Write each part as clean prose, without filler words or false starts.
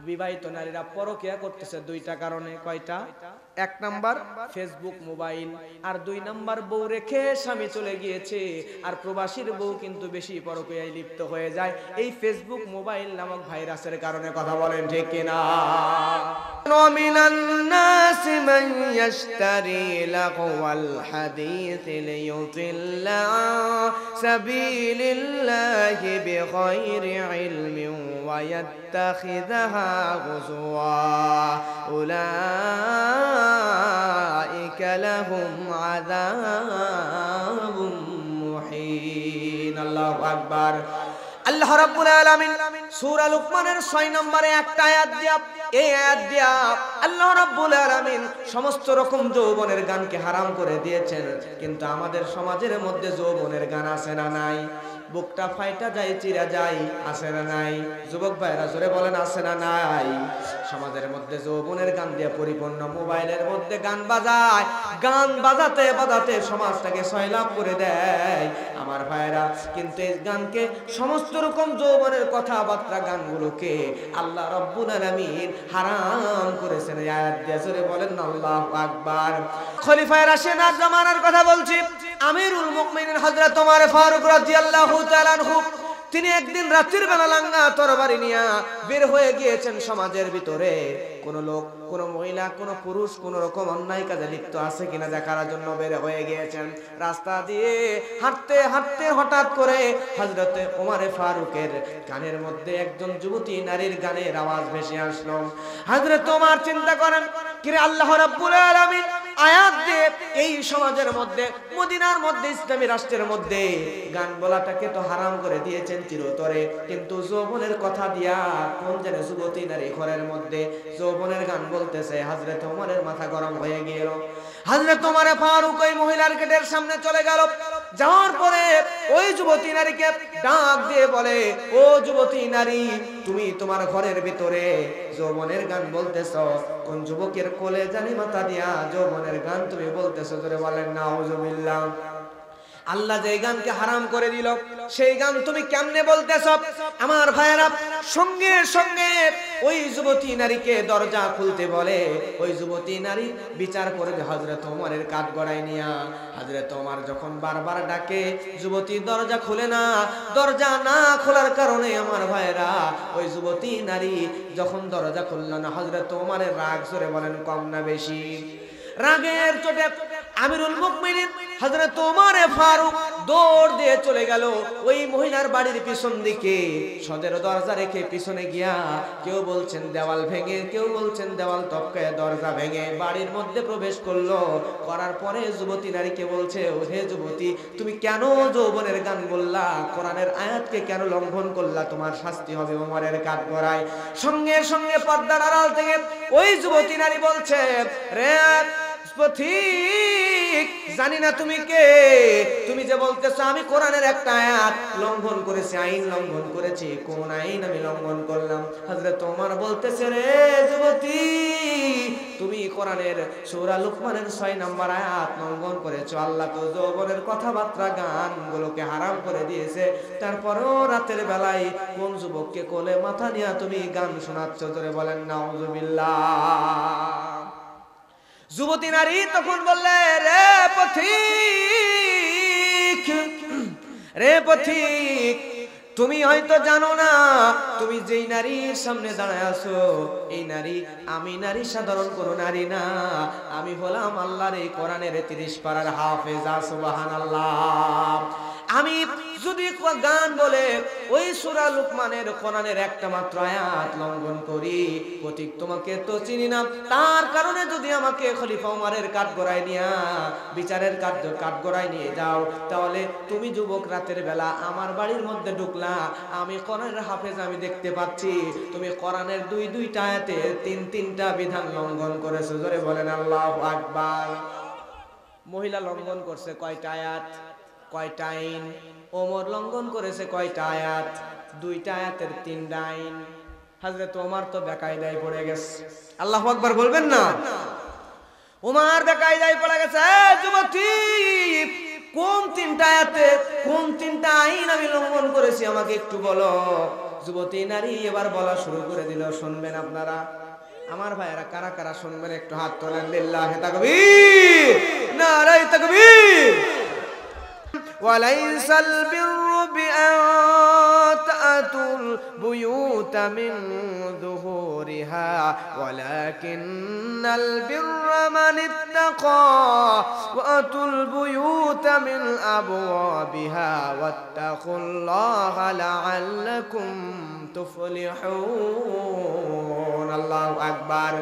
বিবাহিত নারীরা পরকিয়া করতেছে দুইটা কারণে। কয়টা? এক নাম্বার ফেসবুক মোবাইল, আর দুই নাম্বার বউ রেখে স্বামী চলে গিয়েছে। আর প্রবাসীর বউ কিন্তু বেশি পরকিয়ায় লিপ্ত হয়ে যায় এই ফেসবুক মোবাইল নামক ভাইরাসের কারণে। কথা বলেন ঠিক কিনা? মিনান নাসি মান ইয়াশতারি লাহওয়াল হাদিস লিয়ুদিল্লা আন সাবিলিল্লাহি বিগাইরি ইলমিন ওয়া ইয়াত্তাখিযাহা হুজুয়া উলাইকা লাহুম আযাবুম মুহিন। আল্লাহু আকবার। আল্লাহ রাব্বুল আলামিন সূরা লুকমানের 6 নম্বরে একটা আয়াত দিয়া, এই আয়াত দিয়া আল্লাহ রাব্বুল আলামিন সমস্ত রকম যৌবনের গানকে হারাম করে দিয়েছেন। কিন্তু আমাদের সমাজের মধ্যে যৌবনের গান আছে না নাই? বুকটা ফাইটা যায়, চিরা যায়, আছে না নাই? যুবক ভাইরা জোরে বলেন, আছে না নাই? সমাজের মধ্যে যৌবনের গান দিয়ে পরিপূর্ণ। মোবাইলের মধ্যে গান বাজায়, গান বাজাতে বাজাতে সমাজটাকে সয়লাভ করে দেয় আমার ভাইরা। কিন্তু এই গানকে, সমস্ত রকম যৌবনের কথাবার্তা গানগুলোকে আল্লাহ রাব্বুল আলামিন হারাম করেছেন। আয়াত দিয়ে জোরে বলেন আল্লাহু আকবার। খলিফায়ে রাশিদের জামানার কথা বলছি। আমিরুল মুমিনিন হযরত ওমর ফারুক রাদিয়াল্লাহু তাআলা আনহু, তিনি একদিন রাতের বেলা লাঙ্গা তরবারি নিয়ে বের হয়ে গিয়েছেন সমাজের ভিতরে। কোন লোক, কোন মহিলা, কোন পুরুষ কোন রকম অন্যায় কাজে লিপ্ত আছে কিনা দেখার জন্য বের হয়ে গিয়েছেন। রাস্তা দিয়ে হাঁটতে হাঁটতে হঠাৎ করে হযরতে ওমর ফারুকের কানের মধ্যে একজন যুবতী নারীর গানের আওয়াজ ভেসে আসলো। হযরত ওমর চিন্তা করেন, কিরে আল্লাহ রাব্বুল আলামিন আয়াত দিয়ে এই সমাজের মধ্যে, মদিনার মধ্যে, ইসলামী রাষ্ট্রের মধ্যে গান বলাটাকে তো হারাম করে দিয়েছেন চিরতরে, কিন্তু যৌবনের কথা দিয়া কোন জানে যুবতী নারী ঘরের মধ্যে যৌবনের গান বলতেছে। হযরত ওমরের মাথা গরম হয়ে গেল। হযরত ওমর ফারুক ওই মহিলার গেটের সামনে চলে গেল। যাওয়ার পরে ওই যুবতী নারীকে ডাক দিয়ে বলে, ও যুবতী নারী, তুমি তোমার ঘরের ভিতরে যৌবনের গান বলতেছো। কোন যুবকের কোলে জানি মাথা দিয়া যৌবনের গান তুমি বলতেছো? জোরে বলেন নাউজুবিল্লাহ। আল্লাহ যে গানকে হারাম করে দিল, সেই গান তুমি কেমনে বলতেছো? আমার ভাইয়েরা, সঙ্গে সঙ্গে ওই যুবতী নারীকে দরজা খুলতে বলে। ওই যুবতী নারী বিচার করবে হযরত ওমরের কাঠগড়ায় নিয়া। হযরত ওমর যখন বারবার ডাকে, যুবতী দরজা খুলে না। দরজা না খোলার কারণে আমার ভাইয়েরা, ওই যুবতী নারী যখন দরজা খুলল না, হযরত ওমরের রাগ, জোরে বলেন কম না বেশি? রাগের চোটে আমিরুল মুমিনিন হযরত ওমর ফারুক দৌড় দিয়ে চলে গেল ওই মহিলার বাড়ির পিছন দিকে। সদের দরজা রেখে পিছনে গিয়া, কেউ বলছেন দেওয়াল ভেঙে, কেউ বলছেন দেওয়াল টপকায় দরজা ভেঙে বাড়ির মধ্যে প্রবেশ করলো। করার পরে যুবতী নারীকে বলছে, ও হে যুবতী, তুমি কেন যৌবনের গান বললা? কোরআনের আয়াতকে কেন লঙ্ঘন করলা? তোমার শাস্তি হবে ওমরের কাঠগড়ায়। সঙ্গে সঙ্গে পর্দার আড়াল থেকে ওই যুবতী নারী বলছে, রে পথিক, জানি না তুমি কে, তুমি যে বলতেছো আমি কোরআনের একটা আয়াত লঙ্ঘন করেছি, আইন লঙ্ঘন করেছি, কোন আইন আমি লঙ্ঘন করলাম? হযরত ওমর বলতেছে, রে যুবতী, তুমি কোরআনের সূরা লুকমানের 6 নম্বর আয়াত লঙ্ঘন করেছো। আল্লাহ তো যৌবনের কথাবার্তা গানগুলোকে হারাম করে দিয়েছে, তারপরেও রাতের বেলায় কোন যুবককে কোলে মাথা নিয়ে তুমি গান শোনাচ্ছ? জোরে বলেন নাউজুবিল্লাহ। যুবতী নারী তখন বললে, রে পথিক, রে পথিক, তুমি হয়তো জানো না, তুমি যেই নারীর সামনে দাঁড়ায় আছো, এই নারী, আমি নারী সাধারণ কোনো নারী না, আমি হলাম আল্লাহর এই কোরআনের 30 পারার হাফেজা। সুবহানাল্লাহ। আমি যদি গান বলে ওই সূরা লুকমানের কোরআনের একটা মাত্র আয়াত লঙ্ঘন করি, পথিক তোমাকে তো চিনি না, তার কারণে যদি আমাকে খলিফা ওমরের কাঠগড়ায় নিয়ে, বিচারের কাঠগড়ায় নিয়ে যাও, তাহলে তুমি যুবক রাতের বেলা আমার বাড়ির মধ্যে ঢুকলা, আমি কোরআনের হাফেজ, আমি দেখতে পাচ্ছি তুমি কোরআনের 2-2টা আয়াতে 3-3টা বিধান লঙ্ঘন করেছো। জোরে বলেন আল্লাহু আকবার। মহিলা লঙ্ঘন করছে কয়টা আয়াত, কয়টা আইন? ওমর লঙ্ঘন করেছে কয়টা আয়াত? 2টা আয়াতের 3টা আইন। হযরত ওমর তো বেকায়দায় পড়ে গেছে। আল্লাহু আকবার বলবেন না? ওমর বেকায়দায় পড়ে গেছে। যুবতী, কোন 3টা আয়াতে, কোন 3টা আইন আমি লঙ্ঘন করেছি আমাকে একটু বলো। যুবতী নারী এবার বলা শুরু করে দিল। শুনবেন আপনারা আমার ভাইয়েরা, কারা কারা শুনবেন একটু হাত তোলেন। লিল্লাহি তাকবীর, নারায়ে তাকবীর। وليس البر بأن تأتوا البيوت من ظهورها ولكن البر من اتقى وأتوا البيوت من أبوابها واتقوا الله لعلكم تفلحون الله أكبر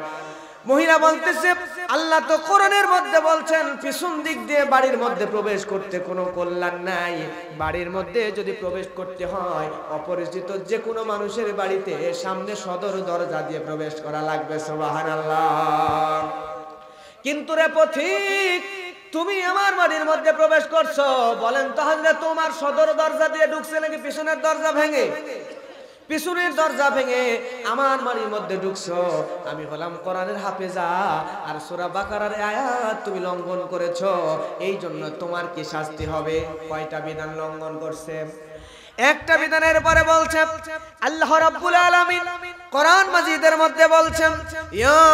মহিলা বলতেছে আল্লাহ তো কোরআনের মধ্যে বলছেন পিছন দিক দিয়ে বাড়ির মধ্যে প্রবেশ করতে কোনো কল্যাণ নাই। বাড়ির মধ্যে যদি প্রবেশ করতে হয় অপরিচিত যে কোনো মানুষের বাড়িতে সামনে সদর দরজা দিয়ে প্রবেশ করা লাগবে। সুবহানাল্লাহ। কিন্তু রে পথিক, তুমি আমার বাড়ির মধ্যে প্রবেশ করছো, বলেন তো হযরত তোমার সদর দরজা দিয়ে ঢুকছে নাকি পিছনের দরজা ভেঙে? পিছনের দরজা ভেঙে আমার বাড়ির মধ্যে ঢুকছো। আমি হলাম কোরআনের হাফেজা, আর সূরা বাকারার আয়াত তুমি লঙ্ঘন করেছো, এই জন্য তোমার কি শাস্তি হবে? কয়টা বিধান লঙ্ঘন করছে? একটা বিধানের পরে বলছে আল্লাহ রাব্বুল আলামিন কোরআন মাজিদের মধ্যে বলছেন ইয়া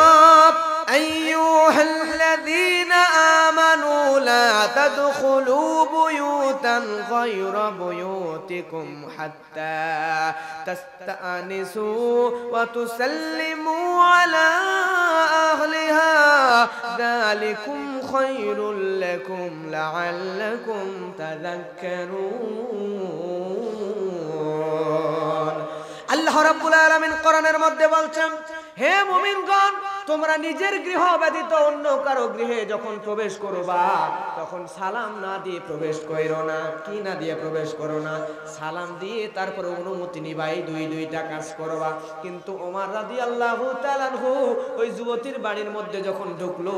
আইয়ুহাল্লাযীনা আমানু লা তাদখুলু বুয়ুতান গায়রা বুয়ুতিকুম হাত্তা তাস্তানিসু ওয়া তুসাল্লিমু আলা আহলিহা যালিকুম খায়রুল লাকুম লাআল্লাকুম তাযাক্কারুন। আল্লাহ রাব্বুল আলামিন কোরআনের মধ্যে বলছেন হে মুমিনগণ, তোমরা নিজের গৃহ ব্যতীত অন্য কারো গৃহে যখন প্রবেশ করবা তখন সালাম না দিয়ে প্রবেশ করো না। কি না দিয়ে প্রবেশ করো না? সালাম দিয়ে তারপরে অনুমতি নিবাই, দুইটা কাজ করবা। কিন্তু ওমর রাদিয়াল্লাহু তাআলা আনহু ওই যুবতীর বাড়ির মধ্যে যখন ঢুকলো,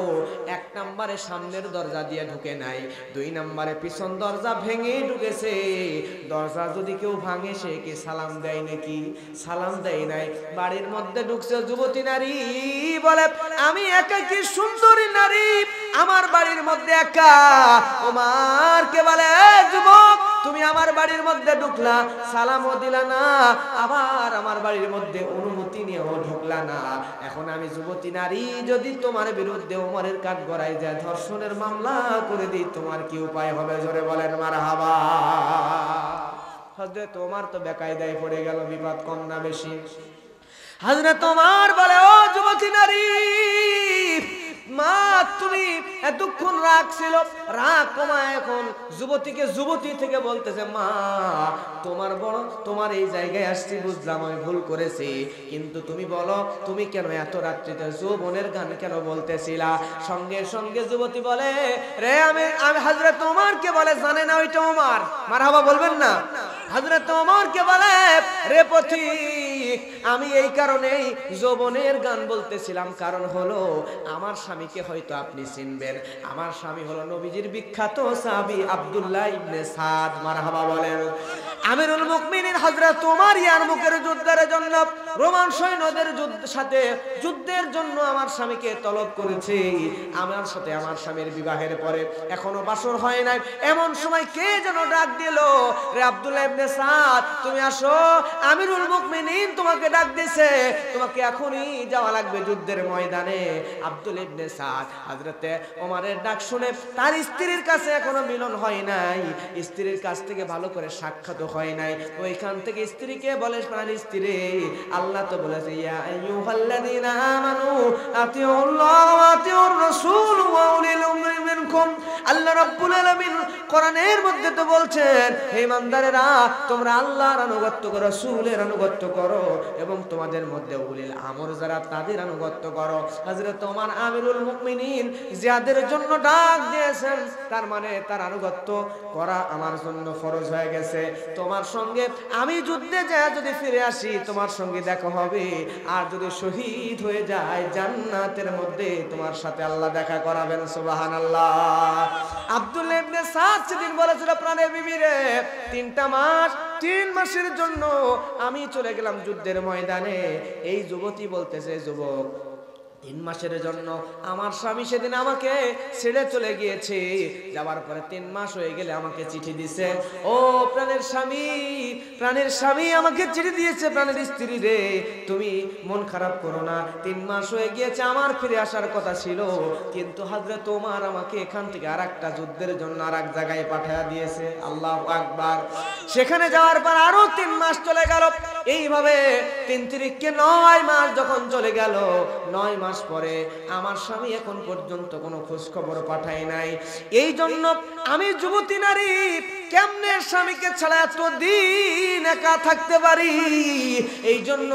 এক নম্বরে সামনের দরজা দিয়ে ঢুকে নাই, 2 নম্বরে পিছন দরজা ভেঙে ঢুকেছে। দরজা যদি কেউ ভাঙে সে কি সালাম দেয় নাকি? সালাম দেয় নাই। বাড়ির মধ্যে ঢুকছে যুবতী নারী, বলে আমি একাকী সুন্দরী নারী, আমার বাড়ির মধ্যে একা। ওমর কে বলে যুবক, তুমি আমার বাড়ির মধ্যে ঢুকলা, সালামও দিলা না, আবার আমার বাড়ির মধ্যে অনুমতি নিয়েও ঢুকলা না। এখন আমি যুবতী নারী যদি তোমার বিরুদ্ধে ওমরের কাঠ গড়াই যায়, ধর্ষণের মামলা করে দিই, তোমার কি উপায় হবে? জোরে বলেন মারহাবা। হযরত ওমর তো বেকায়দায় পড়ে গেল, বিপদ কম না বেশি? হযরত ওমর বলে ও যুবতী নারী, মা তুমি এতক্ষণ রাগ ছিল, রাগ কমায় এখন যুবতীকে যুবতী থেকে বলতেছে মা তোমার এই জায়গায় আসছি, বুঝলাম আমি ভুল করেছি, কিন্তু তুমি বলো তুমি কেন এত রাত্রিতে যৌবনের গান কেন বলতেছিলা? সঙ্গে সঙ্গে যুবতী বলে রে আমি হযরত ওমরকে বলে জানে না ওইটা ওমর, মারহাবা বলবেন না? হযরত ওমরকে বলে রে পথিক, আমি এই কারণেই যৌবনের গান বলতেছিলাম, কারণ হলো আমার স্বামীকে হয়তো আপনি চিনবেন। আমার স্বামী হলো নবীজির বিখ্যাত সাহাবী আব্দুল্লাহ ইবনে সাদ, মারহাবা বলেন। আমিরুল মুমিনিন হযরত ওমর ইয়ারমুকের যুদ্ধের জন্য রোমান সৈন্যদের সাথে যুদ্ধের জন্য আমার স্বামীকে তলব করেছে। আমার সাথে আমার স্বামীর বিবাহের পরে এখনো বাসর হয় নাই। এমন সময় কে যেন ডাক দিল, রে আব্দুল্লাহ ইবনে সাদ তুমি আসো, আমিরুল মুমিনিন তোমাকে ডাক দিছে, তোমাকে এখনই যাওয়া লাগবে যুদ্ধের ময়দানে। আব্দুল্লাহ ইবনে সাদ হযরতে ওমরের ডাক শুনে তার স্ত্রীর কাছে এখনো মিলন হয় নাই, স্ত্রীর কাছ থেকে ভালো করে সাক্ষাৎ হয় নাই। ওইখান থেকে স্ত্রীকে বলে প্রাণ স্ত্রী, আল্লাহ তো বলেছে ইয়া আইয়ুহাল্লাযীনা আমানু আতিউল্লাহ ওয়া আতিউর রাসূল ওয়া উলিল আমরি মিনকুম। আল্লাহ রাব্বুল আলামিন কোরআনের মধ্যে তো বলছেন হে ইমানদারেরা তোমরা আল্লাহর আনুগত্য করো, রাসূলের আনুগত্য করো, এবং তোমাদের মধ্যে উলিল আমর যারা তাদের আনুগত্য করো। হযরত ওমর আমিরুল মুমিনিন যাদের জন্য ডাক দিয়েছেন, তার মানে তার আনুগত্য করা আমার জন্য ফরজ হয়ে গেছে। তোমার সঙ্গে আমি যুদ্ধে যায় যদি ফিরে আসি তোমার সঙ্গে দেখা হবে, আর যদি শহীদ হয়ে যায় জান্নাতের মধ্যে তোমার সাথে আল্লাহ দেখা করাবেন। সুবহানাল্লাহ। আব্দুল্লাহ ইবনে সাদ সেদিন বলেছিল প্রাণের বিবি রে 3 মাসের জন্য আমি চলে গেলাম যুদ্ধের ময়দানে। এই যুবতী বলতেছে যুবক 3 মাসের জন্য আমার স্বামী সেদিন আমাকে ছেড়ে চলে গিয়েছে। যাওয়ার পরে 3 মাস হয়ে গেলে আমাকে চিঠি দিছে, ও প্রাণের স্বামী আমাকে চিঠি দিয়েছে, প্রাণের স্ত্রী রে তুমি মন খারাপ করো না, 3 মাস হয়ে গিয়েছে, আমার ফিরে আসার কথা ছিল, কিন্তু হযরত ওমর আমাকে এখান থেকে আরেকটা যুদ্ধের জন্য আরেক জায়গায় পাঠিয়ে দিয়েছে। আল্লাহু আকবার। সেখানে যাওয়ার পর আরো 3 মাস চলে গেল। এইভাবে 3 তিরিখকে 9 মাস যখন চলে গেল, 9 মাস পরে আমার স্বামী এখন পর্যন্ত কোনো খোঁজ খবর পাঠায় নাই। এই জন্য আমি যুবতী নারী কেমনে স্বামীকে ছাড়া এতদিন একা থাকতে পারি? এই জন্য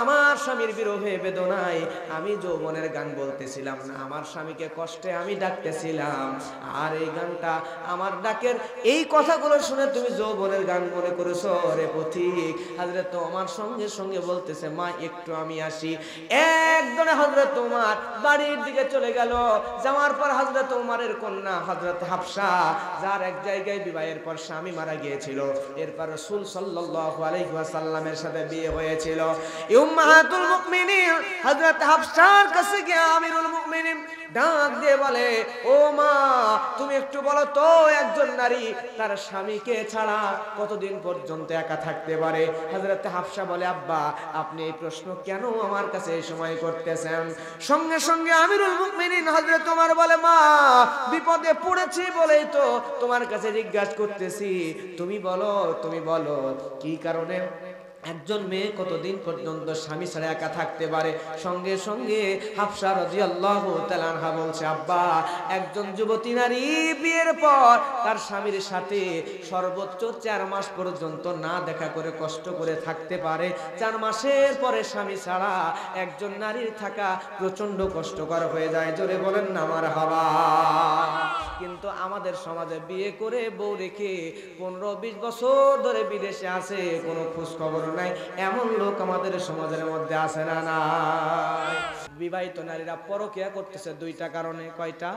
আমার স্বামীর বিরহে বেদনায় আমি যৌবনের গান বলতেছিলাম না, আমার স্বামীকে কষ্টে আমি ডাকতেছিলাম। আর এই গানটা আমার ডাকের এই কথাগুলো শুনে তুমি যৌবনের গান মনে করেছো রে পথিক। হযরত ওমর সঙ্গে সঙ্গে বলতেছে, মা একটু আমি আসি। একদমে হযরত ওমর বাড়ির দিকে চলে গেল। যাওয়ার পর হযরত ওমরের কন্যা হযরত হাফসা, যার এক জায়গায় বিবাহের পর স্বামী মারা গিয়েছিল, এরপর রাসূল সাল্লাল্লাহু আলাইহি ওয়াসাল্লামের সাথে বিয়ে হয়েছিল। উম্মাহাতুল মুমিনিন হযরত হাফসার কাছে গিয়ে আমিরুল মুমিনিন ডাক দিয়ে বলে, ও মা তুমি একটু বলো তো, একজন নারী তার স্বামীকে ছাড়া কতদিন পর্যন্ত একা থাকতে পারে? হযরত হাফসা বলে, আব্বা আপনি এই প্রশ্ন কেন আমার কাছে এই সময় করতেছেন? সঙ্গে সঙ্গে আমিরুল মুমিনিন হযরত ওমর বলে, মা বিপদে পড়েছি বলেই তো তোমার কাছে জিজ্ঞাসা করতেছি, তুমি বলো কি কারণে একজন মেয়ে কতদিন পর্যন্ত স্বামী ছাড়া একা থাকতে পারে? সঙ্গে সঙ্গে হাফসা রাদিয়াল্লাহু তাআলা আনহা বলছে, আব্বা একজন যুবতী নারী বিয়ের পর তার স্বামীর সাথে সর্বোচ্চ 4 মাস পর্যন্ত না দেখা করে কষ্ট করে থাকতে পারে। 4 মাসের পরে স্বামী ছাড়া একজন নারীর থাকা প্রচন্ড কষ্টকর হয়ে যায়। জোরে বলেন না মারহাবা। কিন্তু আমাদের সমাজে বিয়ে করে বউ রেখে 15-20 বছর ধরে বিদেশে আছে, কোনো খোঁজ খবর নাই, এমন লোক আমাদের সমাজের মধ্যে আছে না নাই? বিবাহিত নারীরা পরকিয়া করতেছে 2টা কারণে। কয়টা?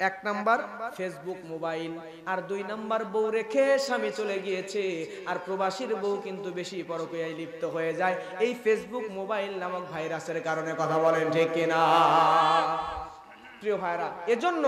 1 নাম্বার ফেসবুক মোবাইল, আর 2 নাম্বার বউ রেখে স্বামী চলে গিয়েছে। আর প্রবাসীর বউ কিন্তু বেশি পরকিয়ায় লিপ্ত হয়ে যায় এই ফেসবুক মোবাইল নামক ভাইরাসের কারণে। কথা বলেন ঠিক কিনা? প্রিয় ভাইরা, এজন্য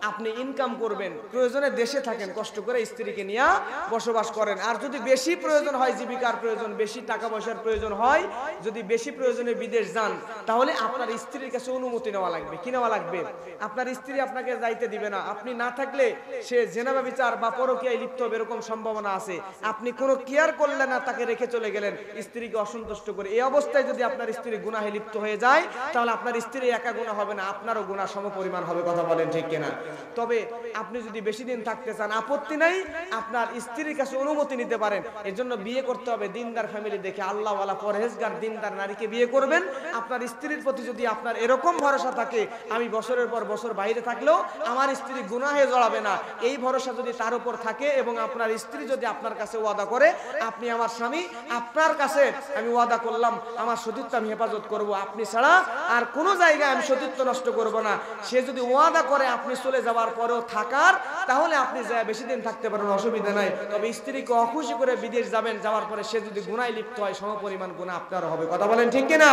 আপনি ইনকাম করবেন, প্রয়োজনে দেশে থাকেন, কষ্ট করে স্ত্রীকে নিয়ে বসবাস করেন। আর যদি বেশি প্রয়োজন হয়, জীবিকার প্রয়োজন, বেশি টাকা পয়সার প্রয়োজন হয়, যদি বেশি প্রয়োজনে বিদেশ যান, তাহলে আপনার স্ত্রীর কাছে অনুমতি নেওয়া লাগবে। কি নেওয়া লাগবে? আপনার স্ত্রী আপনাকে যাইতে দিবে না। আপনি না থাকলে সে জেনা ব্যভিচার বা পরকীয়ায় লিপ্ত হবে, এরকম সম্ভাবনা আছে। আপনি কোনো কেয়ার করলেন না, তাকে রেখে চলে গেলেন স্ত্রীকে অসন্তুষ্ট করে। এই অবস্থায় যদি আপনার স্ত্রী গুনাহে লিপ্ত হয়ে যায়, তাহলে আপনার স্ত্রী একা গুনাহ হবে না, আপনারও গুনাহ সমপরিমাণ হবে। কথা বলেন ঠিক কিনা? তবে আপনি যদি বেশি দিন থাকতে চান, আপত্তি নাই, আপনার স্ত্রীর কাছে অনুমতি নিতে পারেন। এর জন্য বিয়ে করতে হবে দিনদার ফ্যামিলি দেখে, আল্লাহওয়ালা পরহেজগার দিনদার নারীকে বিয়ে করবেন। আপনার স্ত্রীর প্রতি যদি আপনার এরকম ভরসা থাকে, আমি বছরের পর বছর বাইরে থাকলেও আমার স্ত্রী গুনাহে জড়াবে না, এই ভরসা যদি তার উপর থাকে, এবং আপনার স্ত্রী যদি আপনার কাছে ওয়াদা করে, আপনি আমার স্বামী, আপনার কাছে আমি ওয়াদা করলাম আমার সতীত্ব আমি হেফাজত করব, আপনি ছাড়া আর কোনো জায়গায় আমি সতীত্ব নষ্ট করব না, সে যদি ওয়াদা করে আপনি চলে যাওয়ার পরেও থাকার, তাহলে আপনি যায় বেশি দিন থাকতে পারেন, অসুবিধা নাই। তবে স্ত্রীকে অখুশি করে বিদেশ যাবেন, যাওয়ার পরে সে যদি গুনায় লিপ্ত হয়, সমপরিমাণ গুনাহ আপনার হবে। কথা বলেন ঠিক কিনা?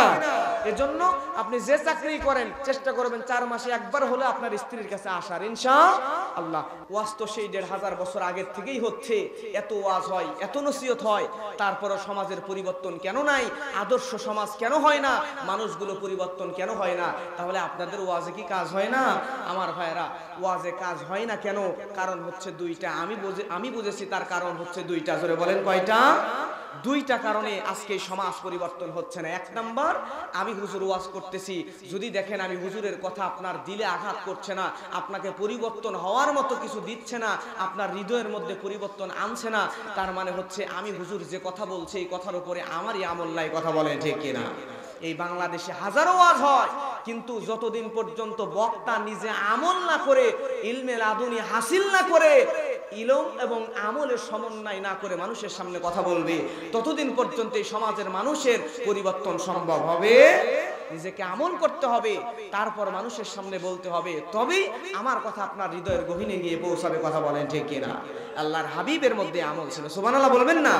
এজন্য আপনি যে চাকরি করেন চেষ্টা করবেন 4 মাসে একবার হলে আপনার স্ত্রীর কাছে আসার, ইনশাআল্লাহ। ওয়াজ তো সেই 1500 বছর আগের থেকেই হচ্ছে, এত ওয়াজ হয়, এত নসিহত হয়, তারপরও সমাজের পরিবর্তন কেন নাই? আদর্শ সমাজ কেন হয় না? মানুষগুলো পরিবর্তন কেন হয় না? তাহলে আপনাদের ওয়াজে কি কাজ হয় না? আমার ভাইরা, ওয়াজে কাজ হয় না কেন? কারণ হচ্ছে 2টা। আমি বুঝেছি তার কারণ হচ্ছে 2টা। জোরে বলেন কয়টা? 2টা কারণে আজকে সমাজ পরিবর্তন হচ্ছে না। 1 নাম্বার, আমি হুজুর ওয়াজ করতেছি, যদি দেখেন আমি হুজুরের কথা আপনার দিলে আঘাত করছে না, আপনাকে পরিবর্তন হওয়ার মতো কিছু দিচ্ছে না, আপনার হৃদয়ের মধ্যে পরিবর্তন আনছে না, তার মানে হচ্ছে আমি হুজুর যে কথা বলছি এই কথার উপরে আমারই আমল নাই। কথা বলেন ঠিক কিনা? এই বাংলাদেশে হাজারো ওয়াজ হয়, কিন্তু যতদিন পর্যন্ত বক্তা নিজে আমল না করে, ইলমে লাদুনি হাসিল না করে, ইলম এবং আমলের সমন্বয় না করে মানুষের সামনে কথা বলবে, ততদিন পর্যন্ত এই সমাজের মানুষের পরিবর্তন সম্ভব হবে। নিজেকে আমল করতে হবে, তারপর মানুষের সামনে বলতে হবে, তবেই আমার কথা আপনার হৃদয়ের গভীরে গিয়ে পৌঁছাবে। কথা বলেন ঠিক কিনা? আল্লাহর হাবিবের মধ্যে আমল ছিল, সুবহানাল্লাহ বলবেন না?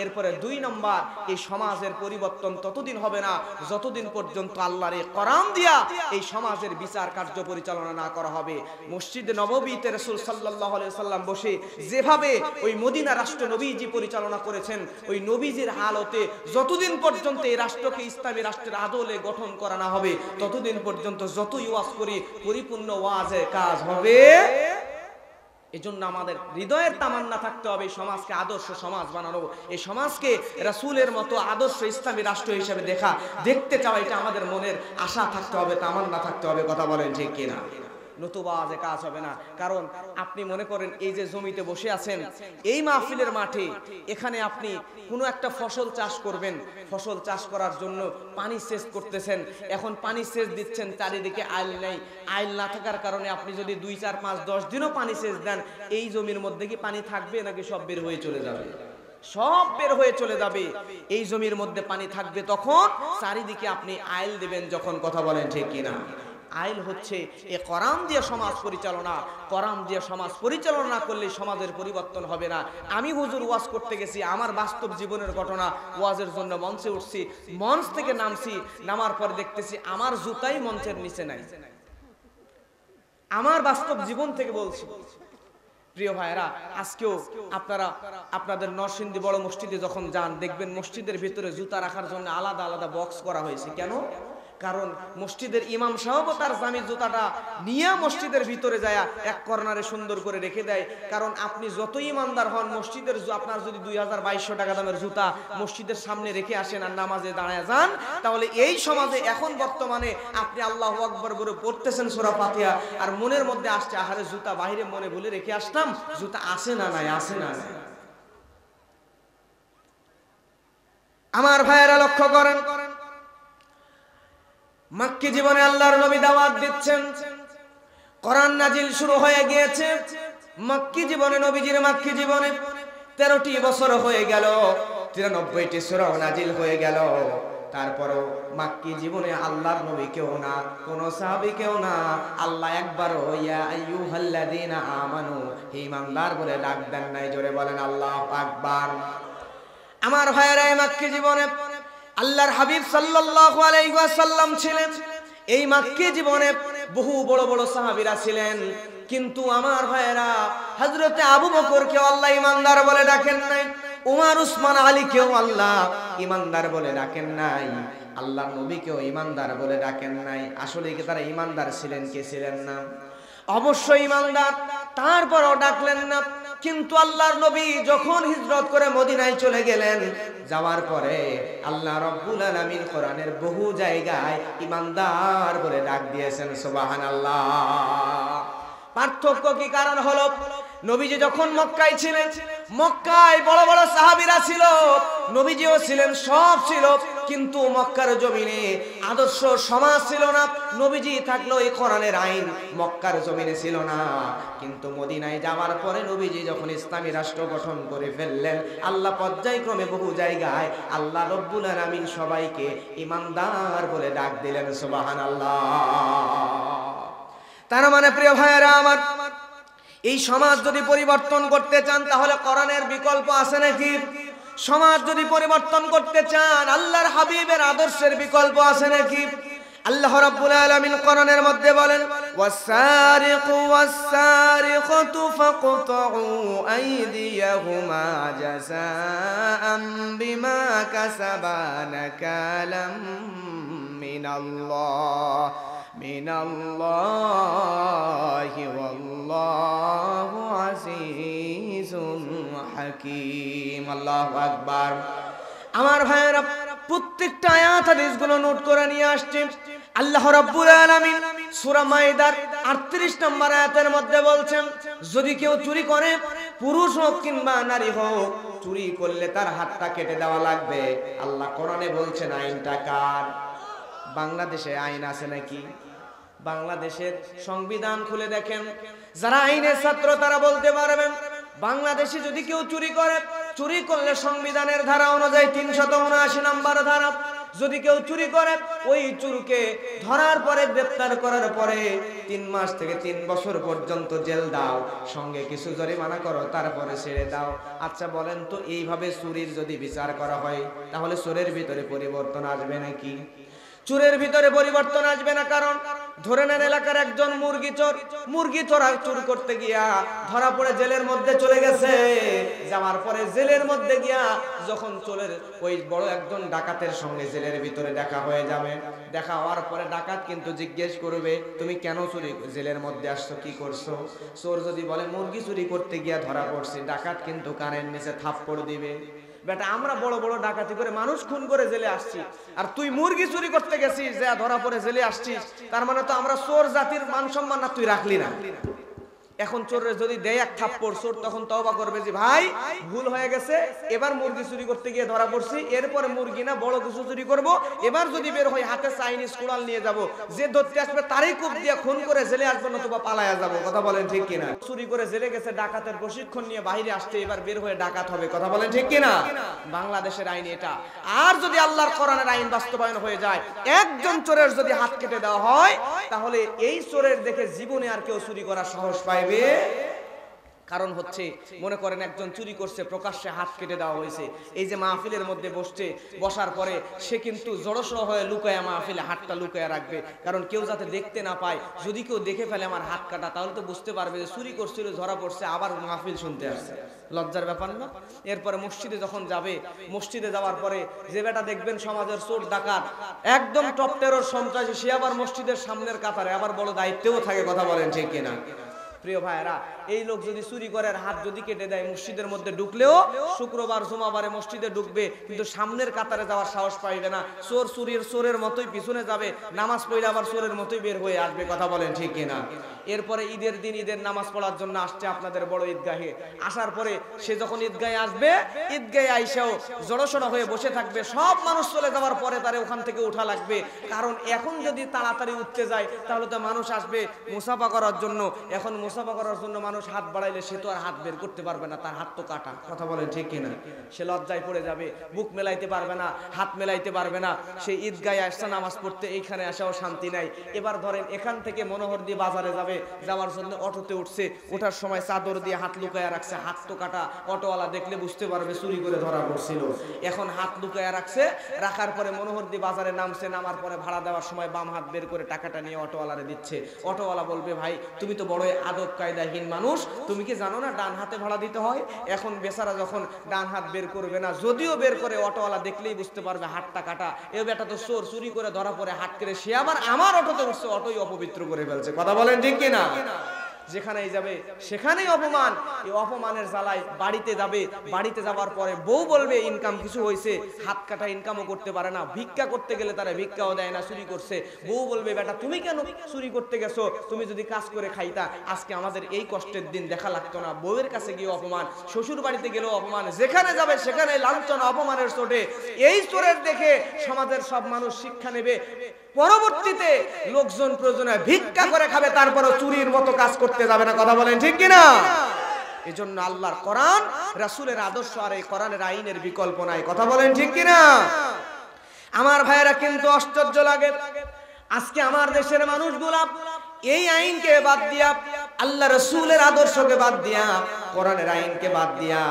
এরপরে 2 নম্বর, এই সমাজের পরিবর্তন ততদিন হবে না যতদিন পর্যন্ত আল্লাহর এই কোরআন দিয়া এই সমাজের বিচার কার্য পরিচালনা না করা হবে। মসজিদে নববীতে রাসূল সাল্লাল্লাহু আলাইহি ওয়াসাল্লাম বসে যেভাবে ওই মদিনা রাষ্ট্র নবীজি পরিচালনা করেছেন, ওই নবীজির হালতে যতদিন পর্যন্ত এই রাষ্ট্রকে ইসলামী রাষ্ট্রের আদলে গঠন করা না হবে ততদিন পর্যন্ত যতই ওয়াজ করি পরিপূর্ণ ওয়াজের কাজ হবে। এজন্য আমাদের হৃদয়ের তামান্না থাকতে হবে এই সমাজকে আদর্শ সমাজ বানানো, এই সমাজকে রাসূলের মতো আদর্শ ইসলামী রাষ্ট্র হিসেবে দেখতে চাওয়া, এটা আমাদের মনের আশা থাকতে হবে, তামান্না থাকতে হবে। কথা বলেন ঠিক কিনা? নতুবা আজে কাজ হবে না। কারণ আপনি মনে করেন এই যে জমিতে বসে আছেন, এই মাহফিলের মাঠে, এখানে আপনি কোনো একটা ফসল চাষ করবেন, ফসল চাষ করার জন্য পানি সেচ করতেছেন, এখন পানি সেচ দিচ্ছেন, চারিদিকে আইল নেই, আইল না থাকার কারণে আপনি যদি 2, 4, 5, 10 দিনও পানি সেচ দেন, এই জমির মধ্যে কি পানি থাকবে নাকি সব বের হয়ে চলে যাবে? সব বের হয়ে চলে যাবে। এই জমির মধ্যে পানি থাকবে তখন চারিদিকে আপনি আইল দিবেন যখন। কথা বলেন ঠিক কিনা? আইল হচ্ছে এ কোরআন দিয়ে সমাজ পরিচালনা। কোরআন দিয়ে সমাজ পরিচালনা না করলে সমাজের পরিবর্তন হবে না। আমি হুজুর ওয়াজ করতে গেছি, আমার বাস্তব জীবনের ঘটনা, ওয়াজের জন্য মঞ্চে উঠছি, মঞ্চ থেকে নামছি, নামার পর দেখতেছি আমার জুতাই মঞ্চের নিচে নাই। আমার বাস্তব জীবন থেকে বলছি। প্রিয় ভাইরা, আজকেও আপনারা আপনাদের নরসিংদী বড় মসজিদে যখন যান, দেখবেন মসজিদের ভিতরে জুতা রাখার জন্য আলাদা আলাদা বক্স করা হয়েছে। কেন? কারণ মসজিদের ইমাম সাহেব তার জামি জুতাটা নিয়ে মসজিদের ভিতরে যায় এক কর্নারে সুন্দর করে রেখে দেয়। কারণ আপনি যতই ইমানদার হন, মসজিদের আপনার যদি 2200 টাকা দামের জুতা মসজিদের সামনে রেখে আসেন আর নামাজে দাঁড়ায় যান, তাহলে এই সমাজে এখন বর্তমানে আপনি আল্লাহু আকবার বলে পড়তেছেন সূরা ফাতিহা, আর মনের মধ্যে আসছে আহারে জুতা বাইরে মনে বলে রেখে আসলাম, জুতা আসে না নাই, আসে না নাই। আমার ভাইয়েরা লক্ষ্য করেন, মক্কি জীবনে আল্লাহর নবী দাওয়াত দিচ্ছেন, কোরআন নাজিল শুরু হয়ে গিয়েছে। মক্কি জীবনে, নবীজির মক্কি জীবনে 13টি বছর হয়ে গেল, 93টি সূরা নাজিল হয়ে গেল। তারপরও মক্কি জীবনে আল্লাহর নবী কেউ না, কোন সাহাবী কেউ না, আল্লাহ একবারও ইয়া আইয়ুহাল্লাযীনা আমানু হে ঈমানদার বলে ডাক দেন নাই। জোরে বলেন আল্লাহু আকবার। আমার ভাইয়েরা, মক্কি জীবনে আল্লাহর হাবিব সাল্লাল্লাহু আলাইহি ওয়াসাল্লাম ছিলেন। এই মক্কি জীবনে বহু বড় বড় সাহাবীরা ছিলেন, কিন্তু আমার ভাইয়েরা হযরতে আবু বকরকে আল্লাহ ঈমানদার বলে ডাকেন নাই, উমর উসমান আলীকেও আল্লাহ ঈমানদার বলে ডাকেন নাই, আল্লাহর নবীকেও ঈমানদার বলে ডাকেন নাই। আসলে কি তারা ঈমানদার ছিলেন কি ছিলেন না? অবশ্যই ঈমানদার, তারপরও ডাকলেন না। কিন্তু আল্লাহর নবী যখন হিজরত করে মদিনায় চলে গেলেন, যাওয়ার পরে আল্লাহ রাব্বুল আলামিন কোরআনের বহু জায়গায় ঈমানদার বলে ডাক দিয়েছেন। সুবহানাল্লাহ। পার্থক্য কি কারণ হলো? নবীজি যখন মক্কায় ছিলেন, মক্কায় বড় বড় সাহাবীরা ছিল, নবীজিও ছিলেন, সব ছিল, কিন্তু মক্কার জমিনে আদর্শ সমাজ ছিল না। নবীজি থাকলো এই কোরআনের আইন মক্কার জমিনে ছিল না। কিন্তু মদিনায় যাওয়ার পরে নবীজি যখন ইসলামী রাষ্ট্র গঠন করে ফেললেন, আল্লাহ পর্যায়ক্রমে বহু জায়গায় আল্লাহ রব্বুল আলামিন সবাইকে ঈমানদার বলে ডাক দিলেন। সুবহানাল্লাহ। তার মানে প্রিয় ভাইয়েরা আমার, এই সমাজ যদি পরিবর্তন করতে চান তাহলে কোরআনের বিকল্প আছে নাকি? সমাজ যদি পরিবর্তন করতে চান আল্লাহর হাবিবের আদর্শের বিকল্প আছে নাকি? আল্লাহ রাব্বুল আলামিন কোরআনের মধ্যে বলেন, ওয়াসারিকু ওয়াসারিকাতু ফাকতাউ আইদিয়াহুমা জাযাআম বিমা কাসাবা নাকালাম মিনাল্লাহ মিনাল্লাহি ওয়াল্লাহু আজিজুন হাকীম। আল্লাহু আকবার। আমার ভাইয়েরা, প্রত্যেকটা আয়াত হাদিসগুলো নোট করে নিয়ে আসছে। আল্লাহ রাব্বুল আলামিন সূরা মাইদার 38 নম্বর আয়াতের মধ্যে বলছেন, যদি কেউ চুরি করে, পুরুষ হোক কিংবা নারী হোক, চুরি করলে তার হাতটা কেটে দেওয়া লাগবে। আল্লাহ কোরআনে বলছেন আইনটা কার? বাংলাদেশে আইন আছে নাকি? বাংলাদেশের সংবিধান খুলে দেখেন, যারা আইনের ছাত্র তারা বলতে পারবেন, বাংলাদেশে যদি কেউ চুরি করে, চুরি করলে সংবিধানের ধারা অনুযায়ী 379 নম্বর ধারা, যদি কেউ চুরি করে ওই চুরকে ধরার পরে গ্রেফতার করার পরে 3 মাস থেকে 3 বছর পর্যন্ত জেল দাও, সঙ্গে কিছু জরিমানা করো, তারপরে ছেড়ে দাও। আচ্ছা বলেন তো, এইভাবে চুরির যদি বিচার করা হয় তাহলে চোরের ভিতরে পরিবর্তন আসবে নাকি? চোরের ভিতরে পরিবর্তন আসবে না। কারণ ধরে নেন এলাকার একজন মুরগি চোরা চুরি করতে গিয়া ধরা পড়ে জেলের মধ্যে চলে গেছে। যাওয়ার পরে জেলের মধ্যে গিয়া যখন চোরের ওই বড় একজন ডাকাতের সঙ্গে জেলের ভিতরে দেখা হয়ে যাবে, দেখা হওয়ার পরে ডাকাত কিন্তু জিজ্ঞেস করবে তুমি কেন চুরি জেলের মধ্যে আসছো, কি করছো? চোর যদি বলে মুরগি চুরি করতে গিয়া ধরা পড়ছি, ডাকাত কিন্তু কানের নিচে থাপ্পড় দিবে। বেটা আমরা বড় বড় ডাকাতি করে মানুষ খুন করে জেলে আসছি, আর তুই মুরগি চুরি করতে গেছিস, যা ধরা পড়ে জেলে আসছিস, তার মানে তো আমরা চোর জাতির মান সম্মান না তুই রাখলি না। এখন চোরের যদি দেয় এক থাপ্পড়, চোর তখন তওবা করবে যে ভাই ভুল হয়ে গেছে, এবার মুরগি চুরি করতে গিয়ে ধরা পড়ছি, এরপরে মুরগি না বড় কিছু চুরি করব, এবার যদি বের হয় হাতে চাইনিজ কুড়াল নিয়ে যাব, যে ধরতে আসবে তারই কূপ দিয়ে খুন করে জেলে আসবো, নতুবা পালায়া যাব। কথা বলেন ঠিক কিনা? চুরি করে জেলে গেছে, ডাকাতের প্রশিক্ষণ নিয়ে বাইরে আসছে, এবার বের হয়ে ডাকাত হবে। কথা বলেন ঠিক কিনা? বাংলাদেশের আইন এটা। আর যদি আল্লাহর কোরআনের আইন বাস্তবায়ন হয়ে যায়, একজন চোরের যদি হাত কেটে দেওয়া হয়, তাহলে এই চোরের দেখে জীবনে আর কেউ চুরি করার সাহস পায়। কারণ হচ্ছে মনে করেন একজন চুরি করছে, প্রকাশ্যে হাত কেটে দেওয়া হয়েছে, এই যে মাহফিলের মধ্যে বসছে, বসার পরে সে কিন্তু জড়সড় হয়ে লুকায়া মাহফিলে হাতটা লুকায়া রাখবে, কারণ কেউ যাতে দেখতে না পায়। যদি কেউ দেখে ফেলে আমার হাত কাটা, তাহলে তো বুঝতে পারবে যে চুরি করছিল, ধরা পড়ছে, আবার মাহফিল শুনতে আসছে। লজ্জার ব্যাপার না? এরপরে মসজিদে যখন যাবে, মসজিদে যাওয়ার পরে যে বেটা দেখবেন সমাজের চোর ডাকাত একদম টপ টেরর সন্ত্রাসী, সে আবার মসজিদের সামনের কাতারে, আবার বড় দায়িত্বেও থাকে। কথা বলেন ঠিক কিনা? প্রিয় ভাইরা, এই লোক যদি চুরি করে হাত যদি কেটে দেয়, মসজিদের মধ্যে ঢুকলেও শুক্রবার জুমাবারে মসজিদে ঢুকবে, কিন্তু সামনের কাতারে যাওয়ার সাহস পাইবে না। চোর চোরের মতোই পিছনে যাবে, নামাজ পড়লে আবার চোরের মতোই বের হয়ে আসবে। কথা বলেন ঠিক কিনা? এরপরে ঈদের দিন ঈদের নামাজ পড়ার জন্য আসছে আপনাদের বড় ঈদগাহে, আসার পরে সে যখন ঈদগাহে আসবে, ঈদগাহে আইসাও জড়সড় হয়ে বসে থাকবে, সব মানুষ চলে যাওয়ার পরে তারে ওখান থেকে উঠা লাগবে। কারণ এখন যদি তাড়াতাড়ি উঠতে যায় তাহলে তো মানুষ আসবে মুসাফা করার জন্য। এখন মুসাফা করার জন্য মানুষ হাত বাড়াইলে সে তো আর হাত বের করতে পারবে না, তার হাত তো কাটা। কথা বলেন ঠিক কিনা? সে লজ্জায় পড়ে যাবে, বুক মেলাইতে পারবে না, হাত মেলাইতে পারবে না। সে ঈদগাহে আসছে নামাজ পড়তে, এইখানে আসাও শান্তি নাই। এবার ধরেন এখান থেকে মনোহর দিয়ে বাজারে যাবে, যাওয়ার জন্য অটোতে উঠছে, ওঠার সময় চাদর দিয়ে হাত লুকায়া রাখছে, হাত তো কাটা। অটোওয়ালা দেখলে বুঝতে পারবে চুরি করে ধরা পড়ছিল। এখন হাত লুকায়া রাখছে, রাখার পরে মনোহর দিয়ে বাজারে নামছে, নামার পরে ভাড়া দেওয়ার সময় বাম হাত বের করে টাকাটা নিয়ে অটোওয়ালারে দিচ্ছে। অটোওয়ালা বলবে ভাই তুমি তো বড় আদব কায়দাহীন মানুষ, তুমি কি জানো না ডান হাতে ভাড়া দিতে হয়? এখন বেচারা যখন ডান হাত বের করবে না, যদিও বের করে, অটোওয়ালা দেখলেই বুঝতে পারবে হাতটা কাটা। এ বেটা তো চোর, চুরি করে ধরা পড়ে হাত কেটে সে আবার আমার অটোতে উঠছে, অটোই অপবিত্র করে ফেলছে। কথা বলেন ঠিক কিনা? যেখানেই যাবে সেখানেই অপমান। এই অপমানের জ্বালায় বাড়িতে যাবে, বাড়িতে যাওয়ার পরে বউ বলবে ইনকাম কিছু হয়েছে, হাত কাটা ইনকামও করতে পারে না, ভিক্ষা করতে গেলে তারা ভিক্ষাও দেয় না, চুরি করছে। বউ বলবে বেটা তুমি কেন চুরি করতে গেছো, তুমি যদি কাজ করে খাইতা আজকে আমাদের এই কষ্টের দিন দেখা লাগতো না। বউয়ের কাছে গিয়ে অপমান, শ্বশুর বাড়িতে গেলেও অপমান, যেখানে যাবে সেখানে লাঞ্ছনা, অপমানের চোটে। এই চোরের দেখে সমাজের সব মানুষ শিক্ষা নেবে, পরবর্তীতে লোকজন প্রয়োজনে ভিক্ষা করে খাবে, তারপরও চুরির মতো কাজ করতে যাবে না। কথা বলেন ঠিক কিনা? এজন্য আল্লাহর কোরআন, রাসূলের আদর্শ আর এই কোরআনের আইনের বিকল্প নাই। কথা বলেন ঠিক কিনা? আমার ভাইয়েরা, কিন্তু আশ্চর্য লাগে আজকে আমার দেশের মানুষগুলা এই আইনকে বাদ দিয়া, আল্লাহ রাসূলের আদর্শকে বাদ দিয়া, কোরআনের আইনকে বাদ দিয়া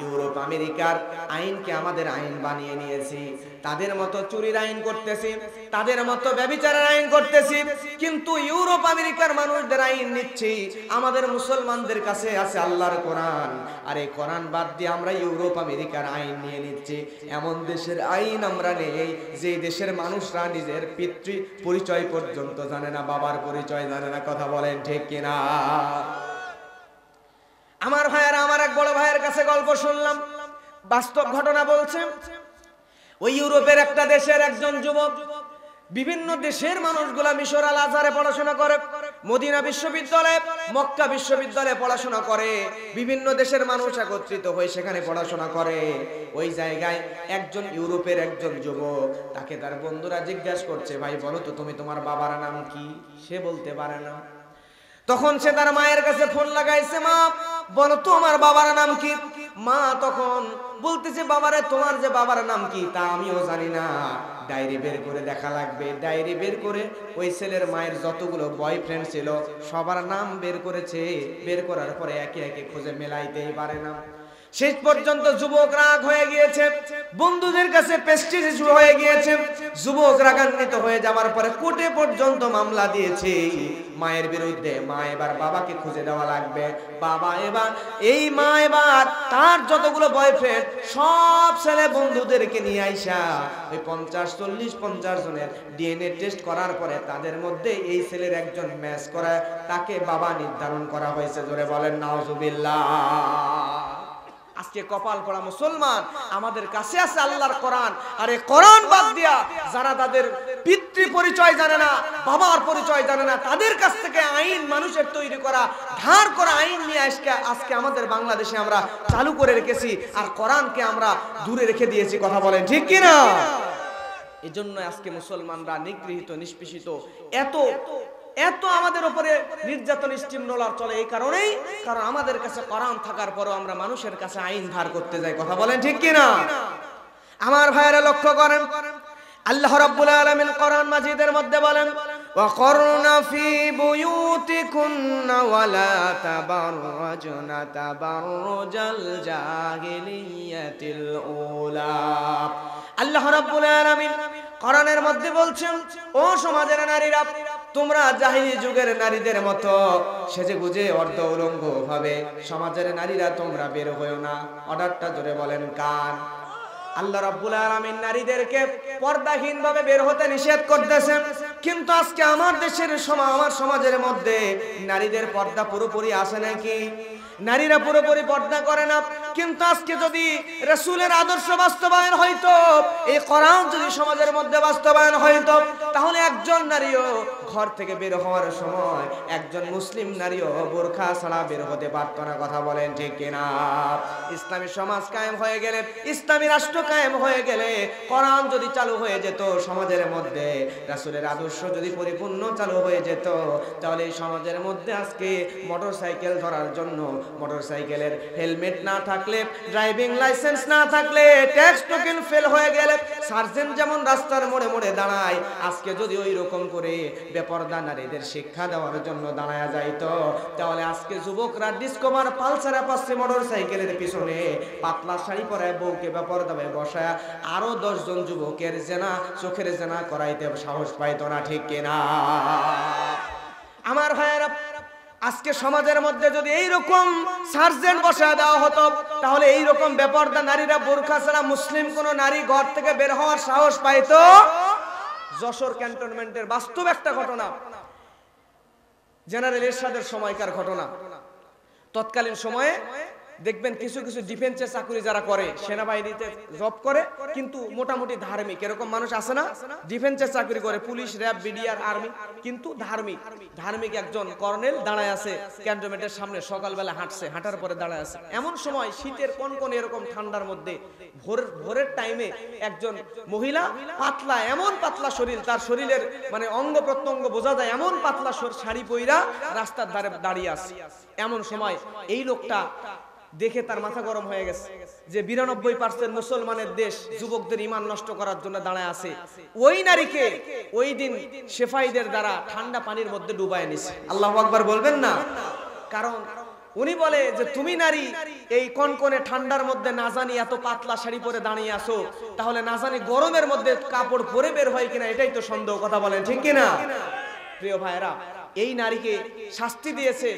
ইউরোপ আমেরিকার আইনকে আমাদের আইন বানিয়ে নিয়েছি। তাদের মতো চুরির আইন করতেছি, তাদের মতো ব্যভিচারের আইন করতেছি, কিন্তু ইউরোপ আমেরিকার মানুষদের আইন নিচ্ছি। আমাদের মুসলমানদের কাছে আছে আল্লাহর কোরআন, আর এই কোরআন বাদ দিয়ে আমরা ইউরোপ আমেরিকার আইন নিয়ে নিচ্ছি। এমন দেশের আইন আমরা নেই যে দেশের মানুষরা নিজের পিতৃ পরিচয় পর্যন্ত জানে না, বাবার পরিচয় জানে না। কথা বলেন ঠিক কিনা? আমার ভাইয়েরা, আমার এক বড় ভাইয়ের কাছে গল্প শুনলাম, বাস্তব ঘটনা বলছে। ওই ইউরোপের একটা দেশের একজন যুবক, বিভিন্ন দেশের মানুষগুলা মিশর আল আজহারে পড়াশোনা করে, মদিনা বিশ্ববিদ্যালয়ে, মক্কা বিশ্ববিদ্যালয়ে পড়াশোনা করে, বিভিন্ন দেশের মানুষ একত্রিত হয়ে সেখানে পড়াশোনা করে। ওই জায়গায় একজন ইউরোপের একজন যুবক, তাকে তার বন্ধুরা জিজ্ঞাসা করছে ভাই বলো তো তুমি তোমার বাবার নাম কি? সে বলতে পারে না। তখন সে তার মায়ের কাছে ফোন লাগাইছে, মা বলো তো আমার বাবার নাম কি? মা তখন বলতেছে, বাবারে তোমার যে বাবার নাম কি তা আমিও জানি না, ডায়েরি বের করে দেখা লাগবে। ডায়েরি বের করে ওই ছেলের মায়ের যতগুলো বয়ফ্রেন্ড ছিল সবার নাম বের করেছে। বের করার পরে একে একে খুঁজে মেলাইতেই পারে না। শেষ পর্যন্ত যুবক রাগ হয়ে গিয়েছে, বন্ধুদের কাছে প্রেস্টিজ ইস্যু হয়ে গিয়েছে। যুবক রাগান্বিত হয়ে যাওয়ার পরে কোর্টে পর্যন্ত মামলা দিয়েছে মায়ের বিরুদ্ধে। মা এবার বাবাকে খুঁজে দেওয়া লাগবে। বাবা এবার এই মা এবার তার যতগুলো বয়ফ্রেন্ড সব ছেলে বন্ধুদেরকে নিয়ে আইসা ওই 50 জনের ডিএনএ টেস্ট করার পরে তাদের মধ্যে এই ছেলের একজন ম্যাচ করা, তাকে বাবা নির্ধারণ করা হয়েছে। জোরে বলেন নাউজুবিল্লাহ। আজকে কপাল পড়া মুসলমান, আমাদের কাছে আছে আল্লাহর কোরআন, আর এই কোরআন বাদ দিয়া যারা তাদের পিতৃ পরিচয় জানে না, বাবার পরিচয় জানে না, তাদের কাছ থেকে আইন মানুষের তৈরি করা ধার করা আইন নিয়ে আজকে আমাদের বাংলাদেশে আমরা চালু করে রেখেছি, আর কোরআনকে আমরা দূরে রেখে দিয়েছি। কথা বলেন ঠিক কিনা? এজন্য আজকে মুসলমানরা নিগৃহীত নিষ্পেষিত, এত আমাদের উপরে নির্যাতন স্টিম রোলার চলে। এই কারণেই, কারণ আমাদের কাছে কোরআন থাকার পরও আমরা মানুষের কাছে আইন ধার করতে যাই। কথা বলেন ঠিক কিনা? আমার ভাইয়েরা লক্ষ্য করেন, আল্লাহ রাব্বুল আলামিন কোরআন মাজিদের মধ্যে বলেন, ওয়াকরনা ফি বুয়ুতিকুন্না ওয়ালা তাবাররাজনা তাবাররুজাল জাহিলিয়াতিল উলা। আল্লাহ রাব্বুল আলামিন কোরআনের মধ্যে বলছেন, ও সমাজের নারীরা, তোমরা জাহিলি যুগের নারীদের মতো সেজে গুজে অর্ধ উলঙ্গ ভাবে সমাজের নারীরা তোমরা বের হয়ো না। অর্ডারটা জোরে বলেন কার? আল্লাহ রাব্বুল আলামিন নারীদেরকে পর্দাহীন ভাবে বের হতে নিষেধ করতেছেন। কিন্তু আজকে আমার দেশের আমার সমাজের মধ্যে নারীদের পর্দা পুরোপুরি আসে নাকি? নারীরা পুরোপুরি পর্দা করে না। কিন্তু আজকে যদি রাসূলের আদর্শ বাস্তবায়ন হইতো, এই কোরআন যদি সমাজের মধ্যে বাস্তবায়ন হইতো, তাহলে একজন নারীও ঘর থেকে বের হওয়ার সময় একজন মুসলিম নারীও বোরখা ছাড়া বের হতে পারত না। কথা বলেন ঠিক কিনা? ইসলামী সমাজ কায়েম হয়ে গেলে, ইসলামী রাষ্ট্র কায়েম হয়ে গেলে, কোরআন যদি চালু হয়ে যেত সমাজের মধ্যে, রাসূলের আদর্শ যদি পরিপূর্ণ চালু হয়ে যেত, তাহলে এই সমাজের মধ্যে আজকে মোটরসাইকেল ধরার জন্য মোটরসাইকেলের হেলমেট না থাকলে, ড্রাইভিং লাইসেন্স না থাকলে, ট্যাক্স টোকেন ফেল হয়ে গেলে সার্জেন্ট যেমন রাস্তার মোড়ে মোড়ে দাঁড়ায়, আজকে যদি ওই রকম করে বেপরদা নারীদের শিক্ষা দেওয়ার জন্য দাঁড়ায়া যাইতো, তাহলে আজকে যুবকরা ডিসকভার পালসার পাচ্ছে মোটরসাইকেলের পিছনে, পাতলা শাড়ি পরায় বউকে বেপরদায় বসায় আরো 10 জন যুবকের জেনা, চোখের জেনা করাইতে সাহস পাইতো না। ঠিক কিনা? আমার ভাইয়েরা, আজকে সমাজের মধ্যে যদি এইরকম সার্জেন্ট বসায় দেওয়া হতো, তাহলে এইরকম বেপরদা নারীরা বোরখা ছাড়া মুসলিম কোন নারী ঘর থেকে বের হওয়ার সাহস পাইতো? যশোর ক্যান্টনমেন্টের বাস্তব একটা ঘটনা, জেনারেল এরশাদের সময়কার ঘটনা। তৎকালীন সময়ে দেখবেন কিছু কিছু ডিফেন্সের চাকরি যারা করে, সেনাবাহিনীতে জব করে, কিন্তু মোটামুটি ধার্মিক এরকম মানুষ আছে না? ডিফেন্সের চাকরি করে, পুলিশ, র্যাব, বিডিআর, আর্মি, কিন্তু ধার্মিক একজন কর্নেল দাঁড়ায় আছে ক্যান্টনমেন্টের সামনে, সকালবেলা হাঁটছে, হাঁটার পরে দাঁড়ায় আছে। এমন সময় শীতের কনকনে এরকম ঠান্ডার মধ্যে ভোরের টাইমে একজন মহিলা, পাতলা, এমন পাতলা শরীর, তার শরীরের মানে অঙ্গ প্রত্যঙ্গ বোঝা যায়, এমন পাতলা শাড়ি পইরা রাস্তার ধারে দাঁড়িয়ে আছে। এমন সময় এই লোকটা দেখে তার মাথা গরম হয়ে গেছে যে 92% মুসলমানের দেশ যুবকদের ঈমান নষ্ট করার জন্য দাঁড়ায় আছে। ওই নারীকে ওই দিন সেফাইদের দ্বারা ঠান্ডা পানির মধ্যে ডুবায় নিছে। আল্লাহু আকবার বলবেন না? কারণ উনি বলে যে তুমি নারী এই কনকনে ঠান্ডার মধ্যে না জানি এত পাতলা শাড়ি পরে দাঁড়িয়ে আছো, তাহলে না জানি গরমের মধ্যে কাপড় পরে বের হয় কিনা, এটাই তো সন্দেহ। কথা বলেন ঠিক কিনা? প্রিয় ভাইরা, এই নারীকে শাস্তি দিয়েছে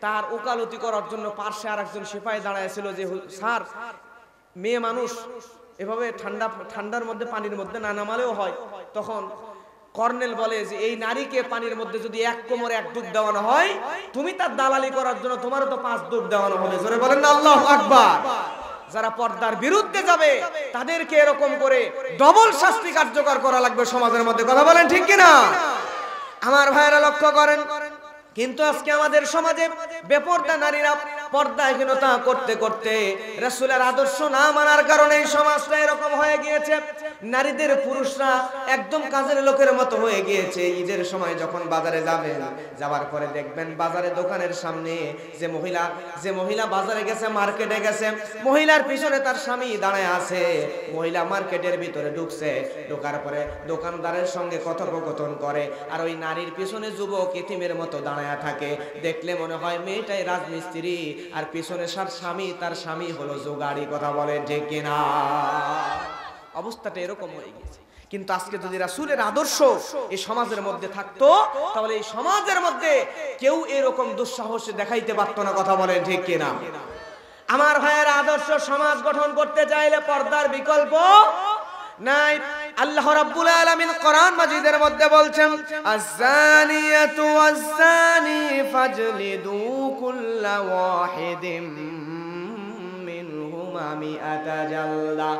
তার ওকালতি করার জন্য। পার্শ্বে আর একজন সিপাহী দাঁড়ায় ছিল যে স্যার, মেয়ে মানুষ এভাবে ঠান্ডার মধ্যে পানির মধ্যে না নামালেও হয়। তখন কর্নেল বলে যে এই নারীকে পানির মধ্যে যদি 1 কোমর 1 ডুব দেওয়ানো হয়, তুমি তার দালালি করার জন্য তোমারও তো 5 ডুব দেওয়ানো হবে। জোরে বলেন না আল্লাহু আকবার। যারা পর্দার বিরুদ্ধে যাবে তাদেরকে এরকম করে ডবল শাস্তি কার্যকর করা লাগবে সমাজের মধ্যে। কথা বলেন ঠিক কিনা? আমার ভাইয়েরা লক্ষ্য করেন, কিন্তু আজকে আমাদের সমাজে বেপরদা নারীরা পর্দাহীনতা করতে করতে রাসূলের আদর্শ না মানার কারণে এই সমাজটা এরকম হয়ে গিয়েছে। নারীদের পুরুষরা একদম কাজের লোকের মতো হয়ে গিয়েছে। ঈদের সময় যখন বাজারে যাবেন, যাওয়ার পরে দেখবেন বাজারে দোকানের সামনে যে মহিলা বাজারে গেছে, মার্কেটে গেছে, মহিলার পিছনে তার স্বামী দাঁড়ায় আছে। মহিলা মার্কেটের ভিতরে ঢুকছে, ঢোকার পরে দোকানদারের সঙ্গে কথোপকথন করে, আর ওই নারীর পিছনে যুবক এতিমের মতো দাঁড়ায় থাকে। দেখলে মনে হয় মেয়েটাই রাজমিস্ত্রি, আর পিছনে তার স্বামী হলো জোগাড়ি। কথা বলেন ঠিক কিনা? অবস্থাটা এরকম হয়ে গেছে। কিন্তু আজকে যদি রাসূলের আদর্শ এই সমাজের মধ্যে থাকতো, তাহলে এই সমাজের মধ্যে কেউ এরকম দুঃসাহস দেখাইতে পারতো না। কথা বলেন ঠিক কিনা? আমার ভাইয়ের আদর্শ সমাজ গঠন করতে চাইলে পর্দার বিকল্প নাই। আল্লাহ রাব্বুল আলামিন কোরআন মাজিদের মধ্যে বলছেন, আয-যানিয়াতু ওয়াজ-যানি ফাজলিদু কুল্লা ওয়াহিদিম মিনহুমা মিআতা জালদা।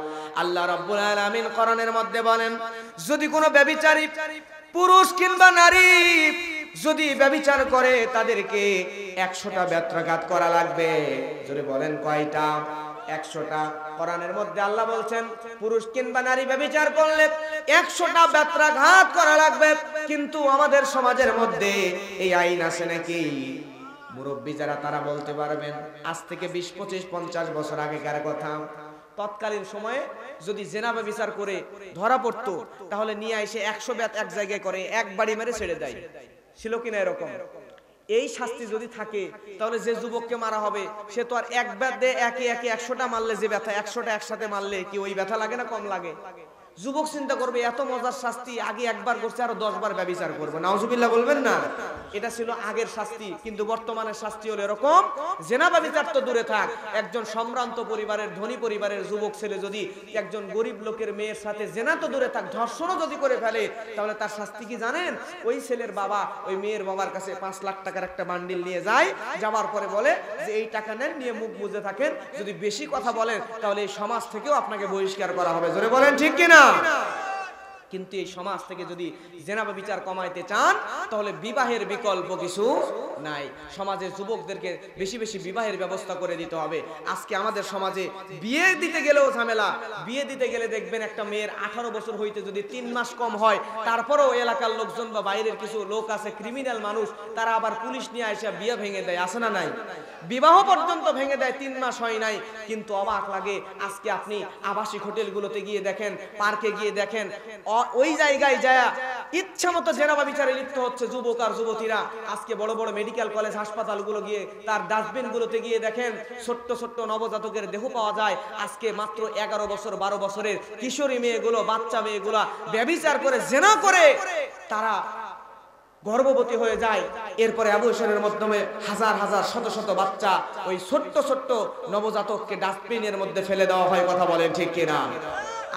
আল্লাহ রাব্বুল আলামিন কোরআনের মধ্যে বলেন, যদি কোনো ব্যভিচারী পুরুষ কিংবা নারী যদি ব্যভিচার করে, তাদেরকে 100টা বেত্রাঘাত করা লাগবে। যদি বলেন কয়টা? 100টা। কোরআনের মধ্যে আল্লাহ বলছেন, পুরুষ কিংবা নারী ব্যভিচার করলে 100টা বেত্রাঘাত করা লাগবে। কিন্তু আমাদের সমাজের মধ্যে এই আইন আছে নাকি? মুরব্বী যারা তারা বলতে পারবেন, আজ থেকে 20, 25, 50 বছর আগেকার কথা। তৎকালীন সময়ে যদি জেনা ব্যভিচার করে ধরা পড়তো, তাহলে নিয়ে এসে 100 বেত এক জায়গায় করে এক বাড়ি মেরে ছেড়ে দেয়। ছিল কিনা এরকম? এই শাস্তি যদি থাকে, তাহলে যে যুবককে মারা হবে সে তো আর এক বেত দিয়ে একে 100টা মারলে যে ব্যথা, 100টা একসাথে মারলে কি ওই ব্যথা লাগে না কম লাগে? যুবক চিন্তা করবে এত মজার শাস্তি, আগে একবার করছে আরো 10 বার ব্যভিচার করবো। নাউজুবিল্লাহ বলবেন না? এটা ছিল আগের শাস্তি। কিন্তু বর্তমানের শাস্তি হলো এরকম, জেনা ব্যভিচার তো দূরে থাক, একজন সম্ভ্রান্ত পরিবারের ধনী পরিবারের যুবক ছেলে যদি একজন গরিব লোকের মেয়ের সাথে, জেনা তো দূরে থাক, ধর্ষণও যদি করে ফেলে, তাহলে তার শাস্তি কি জানেন? ওই ছেলের বাবা ওই মেয়ের বাবার কাছে 5 লাখ টাকার একটা বান্ডিল নিয়ে যায়, যাওয়ার পরে বলে যে এই টাকা নেন, নিয়ে মুখ বুজে থাকেন, যদি বেশি কথা বলেন তাহলে এই সমাজ থেকেও আপনাকে বহিষ্কার করা হবে। জোরে বলেন ঠিক কিনা? কিন্তু এই সমাজ থেকে যদি জেনা ব্যভিচার কমাইতে চান, তাহলে বিবাহের বিকল্প কিছু নাই। সমাজের যুবকদেরকে বেশি বেশি বিবাহের ব্যবস্থা করে দিতে হবে। আজকে আমাদের সমাজে বিয়ে দিতে গেলেও ঝামেলা। বিয়ে দিতে গেলে দেখবেন একটা মেয়ের 18 বছর হইতে যদি 3 মাস কম হয়, তারপরেও এলাকার লোকজন বা বাইরের কিছু লোক আছে, ক্রিমিনাল মানুষ, তারা আবার পুলিশ নিয়ে এসে বিয়ে ভেঙে দেয়। আছে না নাই? বিবাহ পর্যন্ত ভেঙে দেয়, 3 মাস হয় নাই। কিন্তু অবাক লাগে, আজকে আপনি আবাসিক হোটেলগুলোতে গিয়ে দেখেন, পার্কে গিয়ে দেখেন, ওই জায়গায় যায় ইচ্ছা মতো জেনা ব্যভিচারে লিপ্ত হচ্ছে যুবক আর যুবতীরা। আজকে বড় বড় মেডিকেল কলেজ হাসপাতালগুলো গিয়ে, তার ডাস্টবিনগুলোতে গিয়ে দেখেন ছোট্ট ছোট্ট নবজাতকের দেহ পাওয়া যায়। আজকে মাত্র 11 বছর 12 বছরের কিশোরী মেয়েগুলো, বাচ্চা মেয়েগুলো ব্যভিচার করে, জেনা করে তারা গর্ভবতী হয়ে যায়। এরপরে অ্যাবর্শনের মাধ্যমে হাজার হাজার শত শত বাচ্চা, ওই ছোট্ট ছোট্ট নবজাতককে ডাস্টবিনের মধ্যে ফেলে দেওয়া হয়। কথা বলেন ঠিক কিনা?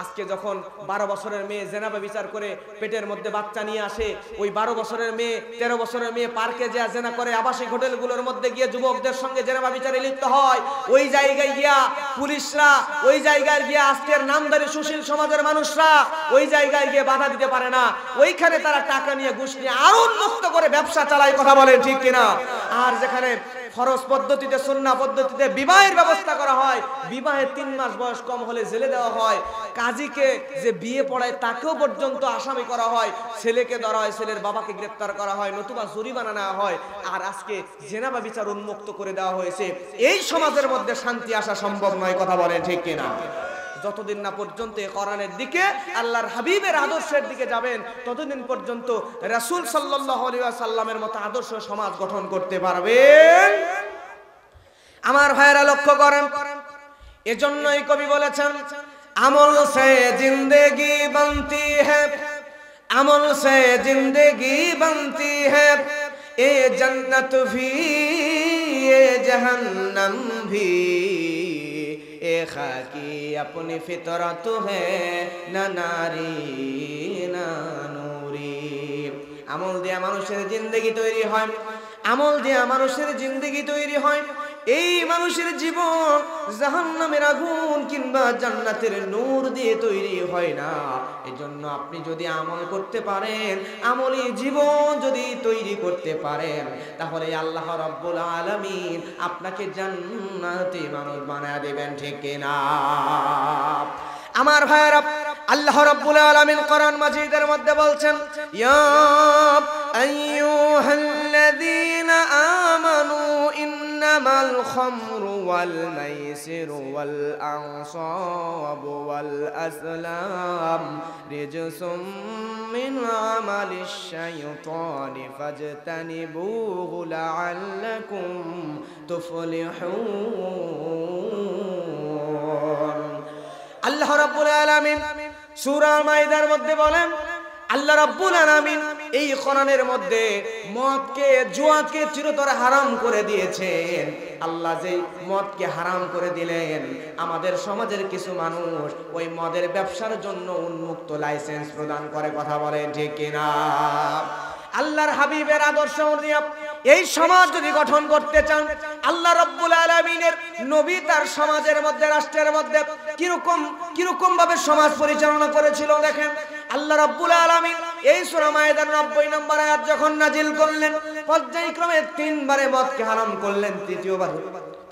আজকে যখন 12 বছরের মেয়ে জেনা ব্যভিচার করে পেটের মধ্যে বাচ্চা নিয়ে আসে, ওই 12 বছরের মেয়ে 13 বছরের মেয়ে পার্কে যা জেনা করে, আবাসিক হোটেলগুলোর মধ্যে গিয়ে যুবকদের সঙ্গে জেনা ব্যভিচারে লিপ্ত হয়, ওই জায়গায় গিয়া পুলিশরা, ওই জায়গায় গিয়ে আজকের নামদারি সুশীল সমাজের মানুষরা ওই জায়গায় গিয়ে বাধা দিতে পারে না। ওইখানে তারা টাকা নিয়ে, ঘুষ নিয়ে আরো উন্মুক্ত করে ব্যবসা চালায়। কথা বলেন ঠিক কিনা? আর যেখানে ফরজ পদ্ধতিতে, সুন্নাহ পদ্ধতিতে বিবাহের ব্যবস্থা করা হয়, বিবাহের 3 মাস বয়স কম হলে জেলে দেওয়া হয়। কাজীকে যে বিয়ে পড়ায় তাকেও পর্যন্ত আসামি করা হয়, ছেলেকে ধরা হয়, ছেলের বাবাকে গ্রেফতার করা হয়, নতুবা জরিমানা নেওয়া হয়। আর আজকে জেনা ব্যভিচার উন্মুক্ত করে দেওয়া হয়েছে। এই সমাজের মধ্যে শান্তি আসা সম্ভব নয়। কথা বলেন ঠিক কিনা? যতদিন না পর্যন্ত কোরআনের দিকে, আল্লাহর হাবিবের আদর্শের দিকে যাবেন, ততদিন পর্যন্ত রাসূল সাল্লাল্লাহু আলাইহি ওয়াসাল্লামের মতো আদর্শ সমাজ গঠন করতে পারবেন। আমার ভাইয়েরা লক্ষ্য করেন, এজন্যই কবি বলেছেন, আমল সে জিন্দেগি बनती है, আমল সে জিন্দেগি बनती है, এ जन्नत भी ये जहन्नम भी, ए खाकी अपनी फितरत है ना नारी ना नूरी। আমল দিয়ে মানুষের জিন্দেগি তৈরি হয়, আমল দিয়ে মানুষের জিন্দেগি তৈরি হয়। এই মানুষের জীবন জাহান্নামের আগুন কিংবা জান্নাতের নূর দিয়ে তৈরি হয় না। এজন্য আপনি যদি আমল করতে পারেন, আমলি জীবন যদি তৈরি করতে পারেন, তাহলে আল্লাহ রাব্বুল আলামিন আপনাকে জান্নাতি মানুষ বানায় দিবেন, ঠিক কিনা? আমার ভাইরা, আল্লাহ রাব্বুল আলামিন কোরআন মাজিদের মধ্যে বলছেন, ইয়া আইয়ুহাল্লাযীনা আমানু ইন্নামাল খামরু ওয়াল মাইসিরু ওয়াল আনসাবু ওয়াল আসলাম রিজসুম মিন আমালিশ শাইতানি ফাজতানিবুহু লাআল্লাকুম তুফলিহুন। আল্লাহ রাব্বুল আলামিন সূরা মাইদার মধ্যে বলেন, আল্লাহ রাব্বুল আলামিন এই কোরআনের মধ্যে মদকে, জুয়াকে চিরতরে হারাম করে দিয়েছেন। আল্লাহ যে মদকে হারাম করে দিলেন, আমাদের সমাজের কিছু মানুষ ওই মদের ব্যবসার জন্য উন্মুক্ত লাইসেন্স প্রদান করে, কথা বলেন ঠিক কিনা? আল্লাহর হাবিবের আদর্শ অনুযায়ী এই সমাজ যদি গঠন করতে চান, আল্লাহ রাব্বুল আলামিনের নবী তার সমাজের মধ্যে, রাষ্ট্রের মধ্যে কিরকম ভাবে সমাজ পরিচালনা করেছিল দেখেন। আল্লাহ রাব্বুল আলামিন এই সূরা মায়েদার 90 নম্বর আয়াত যখন নাজিল করলেন, পর্যায়ক্রমে 3 বারে মদকে হারাম করলেন।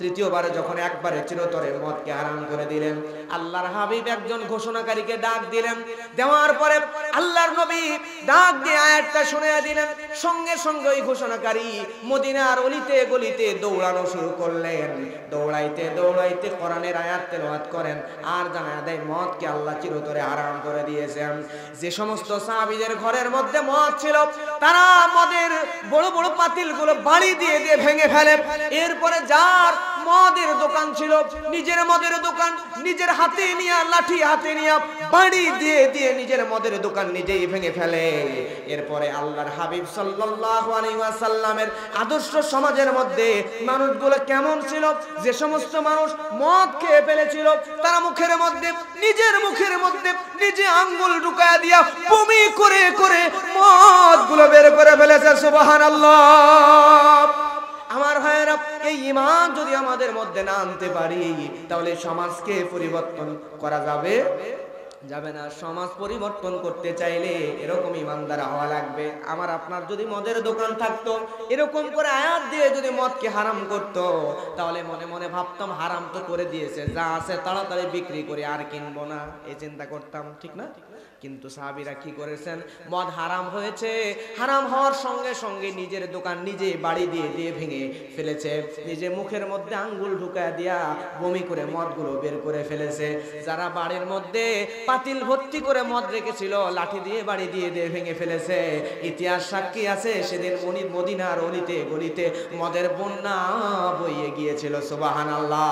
তৃতীয়বারে যখন একবারে চিরতরে মদকে হারাম করে দিলেন, আল্লাহর হাবিব একজন ঘোষণাকারীকে ডাক দিলেন। দেওয়ার পরে আল্লাহর নবী ডাক দিয়ে আয়াতটা শুনিয়ে দিলেন। সঙ্গে সঙ্গে ওই ঘোষণাকারী মদিনার অলিতে গলিতে দৌড়ানো শুরু করলেন। দৌড়াইতে দৌড়াইতে কোরআনের আয়াত তেলাওয়াত করেন আর জানায়া দেয় মদকে আল্লাহ চিরতরে হারাম করে দিয়েছেন। যে সমস্ত সাহাবীদের ঘরের মধ্যে মদ ছিল, তারা মদের বড় বড় পাতিলগুলো বাড়ি দিয়ে দিয়ে ভেঙে ফেলে। এরপরে যার মদের দোকান ছিল, নিজের মদের দোকান নিজের হাতে নিয়ে, লাঠি হাতে নিয়ে বাড়ি দিয়ে দিয়ে নিজের মদের দোকান নিজেই ভেঙে ফেলে। এরপরে আল্লাহর হাবিব সাল্লাল্লাহু আলাইহি ওয়াসাল্লামের আদর্শ সমাজের মধ্যে মানুষগুলো কেমন ছিল? যে সমস্ত মানুষ মদ খেয়ে ফেলেছিল, তারা নিজের মুখের মধ্যে নিজে আঙ্গুল ঢুকায়া দিয়া বমি করে করে মদগুলো বের করে ফেলেছে। সুবহানাল্লাহ। আমার ভাইয়েরা, এই ঈমান যদি আমাদের মধ্যে না আনতে পারি, তাহলে সমাজকে পরিবর্তন করা যাবে না। সমাজ পরিবর্তন করতে চাইলে এরকম ঈমানদার হওয়া লাগবে। আমার আপনার যদি মদের দোকান থাকতো, এরকম করে আয়াত দিয়ে যদি মদকে হারাম করতো, তাহলে মনে মনে ভাবতাম হারাম তো করে দিয়েছে, যা আছে তাড়াতাড়ি বিক্রি করে আর কিনবো না, এই চিন্তা করতাম, ঠিক না? কিন্তু সাহাবীরা কি করেছেন? মদ হারাম হয়েছে, হারাম হওয়ার সঙ্গে সঙ্গে নিজের দোকান নিজে বাড়ি দিয়ে দিয়ে ভেঙে ফেলেছে, নিজে মুখের মধ্যে আঙ্গুল ঢুকায় দিয়া বমি করে মদগুলো বের করে ফেলেছে। যারা বাড়ির মধ্যে পাতিল ভর্তি করে মদ রেখেছিল, লাঠি দিয়ে বাড়ি দিয়ে দিয়ে ভেঙে ফেলেছে। ইতিহাস সাক্ষী আছে, সেদিন মদিনার অলিতে গলিতে মদের বন্যা বইয়ে গিয়েছিল। সুবহানাল্লাহ।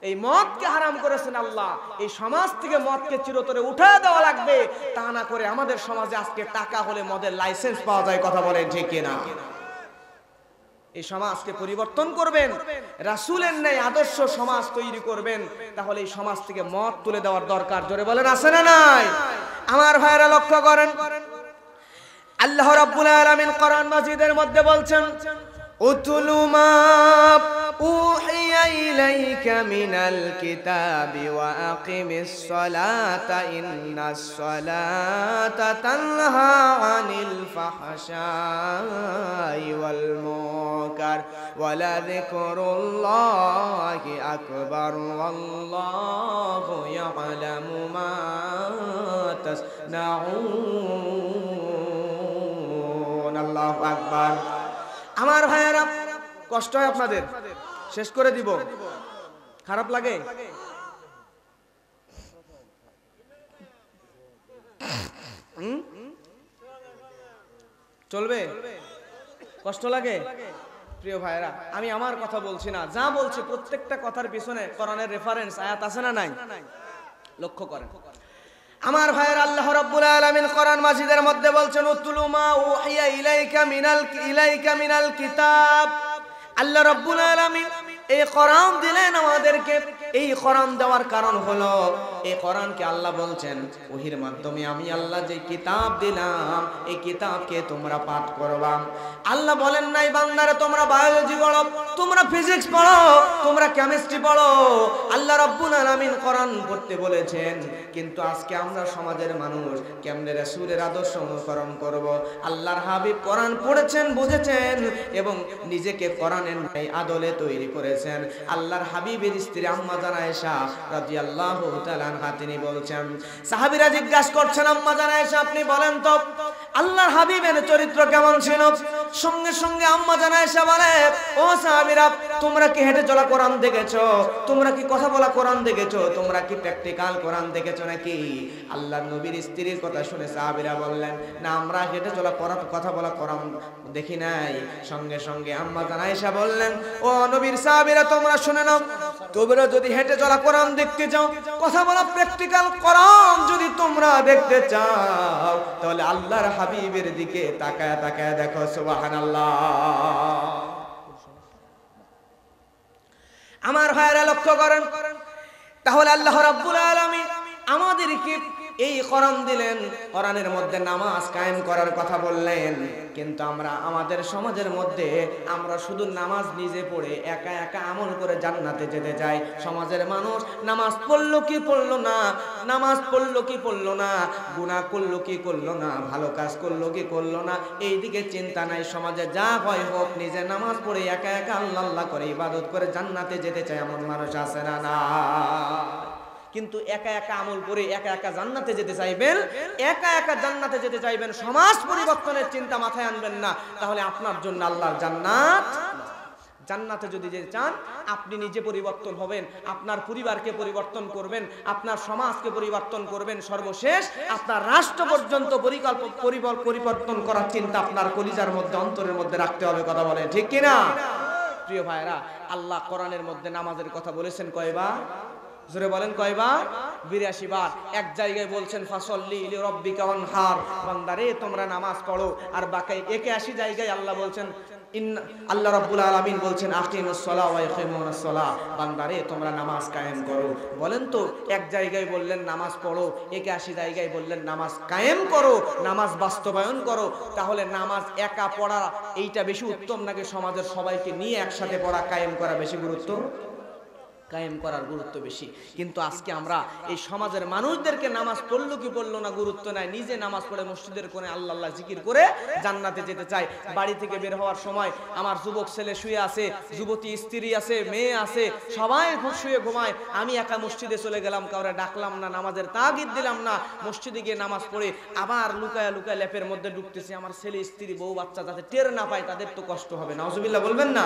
এই মদকে হারাম করেছেন আল্লাহ। এই সমাজ থেকে মদকে চিরতরে উঠিয়ে দেওয়া লাগবে, তা না করে আমাদের সমাজে আজকে টাকা হলে মদের লাইসেন্স পাওয়া যায়, কথা বলেন ঠিক কিনা? এই সমাজকে পরিবর্তন করবেন, রাসূলের ন্যায় আদর্শ সমাজ তৈরি করবেন, তাহলে এই সমাজ থেকে মদ তুলে দেওয়ার দরকার। জোরে বলেন, আছে না নাই? আমার ভাইরা লক্ষ্য করেন, আল্লাহ রাব্বুল আলামিন কোরআন মাজিদের মধ্যে বলছেন, উতলু মা উহিয়া ইলাইকা মিনাল কিতাবি ওয়া আকিমিস সালাতা ইন্নাস সালাতা তানহা আনিল ফাহশাই ওয়াল মুনকার ওয়া লাযিকরুল্লাহি আকবার ওয়াল্লাহু ইয়ালামু মা তাসনাউন। আল্লাহু আকবার। আমার ভাইয়েরা, কষ্ট হয় আপনাদের, শেষ করে দিব, খারাপ লাগে? চলবে? কষ্ট লাগে? প্রিয় ভাইয়েরা, আমি আমার কথা বলছি না, যা বলছি প্রত্যেকটা কথার পিছনে কোরআনের রেফারেন্স আয়াত আছে না নাই? লক্ষ্য করেন। আমার ভাইয়ের, আল্লাহ রাব্বুল আলামিন কোরআন মাজিদের মধ্যে বলছেন, উতলু মা উহিয়া ইলাইকা মিনাল কিতাব। আল্লাহ রাব্বুল আলামিন এই কোরআন দিলেন আমাদেরকে। এই কোরআন দেওয়ার কারণ হলো এই কোরআনকে আল্লাহ বলছেন ওহির মাধ্যমে আমি আল্লাহ যে কিতাব দিলাম এই কিতাবকে তোমরা পাঠ করবা। আল্লাহ বলেন নাই বান্দারে তোমরা বায়োলজি পড়ো, তোমরা ফিজিক্স পড়ো, তোমরা কেমিস্ট্রি পড়ো। আল্লাহ রাব্বুল আলামিন কোরআন পড়তে বলেছেন, কিন্তু আজকে আমরা সমাজের মানুষ কেমনে রাসূলের আদর্শ অনুসরণ করব? আল্লাহর হাবিব কোরআন পড়েছেন, বুঝেছেন এবং নিজেকে কোরআনের আদলে তৈরি করেছেন। আল্লাহর হাবিবের স্ত্রী আম্মা জান আয়েশা রাদিয়াল্লাহু তাআলা আনহা তিনি বলছেন, সাহাবীরা জিজ্ঞাসা করছেন আম্মা জান আয়েশা আপনি বলেন তো আল্লাহর হাবিবের চরিত্র কেমন ছিল? সঙ্গে সঙ্গে আম্মা জান আয়েশা বলে, ও সাহাবীরা তোমরা কি হেঁটে চলা কোরআন দেখেছো? তোমরা কি কথা বলা কোরআন দেখেছো? তোমরা কি প্র্যাকটিক্যাল কোরআন দেখেছো নাকি? আল্লাহর নবীর স্ত্রীর কথা শুনে সাহাবীরা বললেন, না আমরা হেঁটে চলা কোরআন কথা বলা কোরআন দেখি নাই। সঙ্গে সঙ্গে আম্মা জান আয়েশা বললেন, ও নবীর সাহাবীরা তোমরা শুনে নাও, তোমরা যদি হেঁটে চলা কোরআন দেখতে চাও, কথা বলা প্র্যাকটিক্যাল কোরআন যদি তোমরা দেখতে চাও, তাহলে আল্লাহর হাবিবের দিকে তাকায় তাকায় দেখো। সুবহানাল্লাহ। আমার ভাইরা লক্ষ্য করেন, তাহলে আল্লাহ রাব্বুল আলামিন আমাদেরকে এই কোরআন দিলেন, কোরআনের মধ্যে নামাজ কায়েম করার কথা বললেন, কিন্তু আমরা আমাদের সমাজের মধ্যে আমরা শুধু নামাজ নিজে পড়ে একা একা আমল করে জান্নাতে যেতে চাই। সমাজের মানুষ নামাজ পড়লো কি পড়লো না, নামাজ পড়লো কি পড়লো না, গুনাহ করলো কি করলো না, ভালো কাজ করলো কি করলো না, এই দিকে চিন্তা নাই। সমাজে যা হয় হোক, নিজে নামাজ পড়ে একা একা আল্লাহ আল্লাহ করে ইবাদত করে জান্নাতে যেতে চায় এমন মানুষ আছে না? না। কিন্তু একা একা আমল করে একা একা জান্নাতে যেতে চাইবেন, একা একা জান্নাতে যেতে চাইবেন, সমাজ পরিবর্তনের চিন্তা মাথায় আনবেন না, তাহলে আপনার জন্য আল্লাহর জান্নাত। জান্নাতে যদি যেতে চান, আপনি নিজে পরিবর্তন হবেন, আপনার পরিবারকে পরিবর্তন করবেন, আপনার সমাজকে পরিবর্তন করবেন, সর্বশেষ আপনার রাষ্ট্র পর্যন্ত পরিবর্তন করার চিন্তা আপনার কলিজার মধ্যে, অন্তরের মধ্যে রাখতে হবে। কথা বলে ঠিক কিনা? প্রিয় ভাইরা, আল্লাহ কোরআনের মধ্যে নামাজের কথা বলেছেন কয়বার? জোরে বলেন কয়বার? 82 বার। এক জায়গায় বলছেন ফাসল্লি লিরাব্বিকা ওয়ানহার, বান্দারে তোমরা নামাজ পড়ো। আর বাকি 81 জায়গায় আল্লাহ বলছেন, আল্লাহ রাব্বুল আলামিন বলছেন আকিমুস সালাহ ওয়া ইকিমুনাস সালাহ, বান্দারে তোমরা নামাজ কায়েম করো। বলেন তো, এক জায়গায় বললেন নামাজ পড়ো, 81 জায়গায় বললেন নামাজ কায়েম করো, নামাজ বাস্তবায়ন করো। তাহলে নামাজ একা পড়া এইটা বেশি উত্তম নাকি সমাজের সবাইকে নিয়ে একসাথে পড়া কায়েম করা বেশি গুরুত্ব? কায়েম করার গুরুত্ব বেশি। কিন্তু আজকে আমরা এই সমাজের মানুষদেরকে নামাজ পড়লো কি পড়লো না গুরুত্ব নাই, নিজে নামাজ পড়ে মসজিদের কোণে আল্লাহ আল্লাহ জিকির করে জান্নাতে যেতে চাই। বাড়ি থেকে বের হওয়ার সময় আমার যুবক ছেলে শুয়ে আছে, যুবতী স্ত্রী আছে, মেয়ে আছে, সবাই শুয়ে ঘুমায়, আমি একা মসজিদে চলে গেলাম, কাউরে ডাকলাম না, নামাজের তাগিদ দিলাম না, মসজিদে গিয়ে নামাজ পড়ে আবার লুকায় লুকায় ল্যাপের মধ্যে ঢুকতেছি। আমার ছেলে স্ত্রী বউ বাচ্চা যাতে টের না পায়, তাদের তো কষ্ট হবে, নাউজুবিল্লাহ বলবেন না?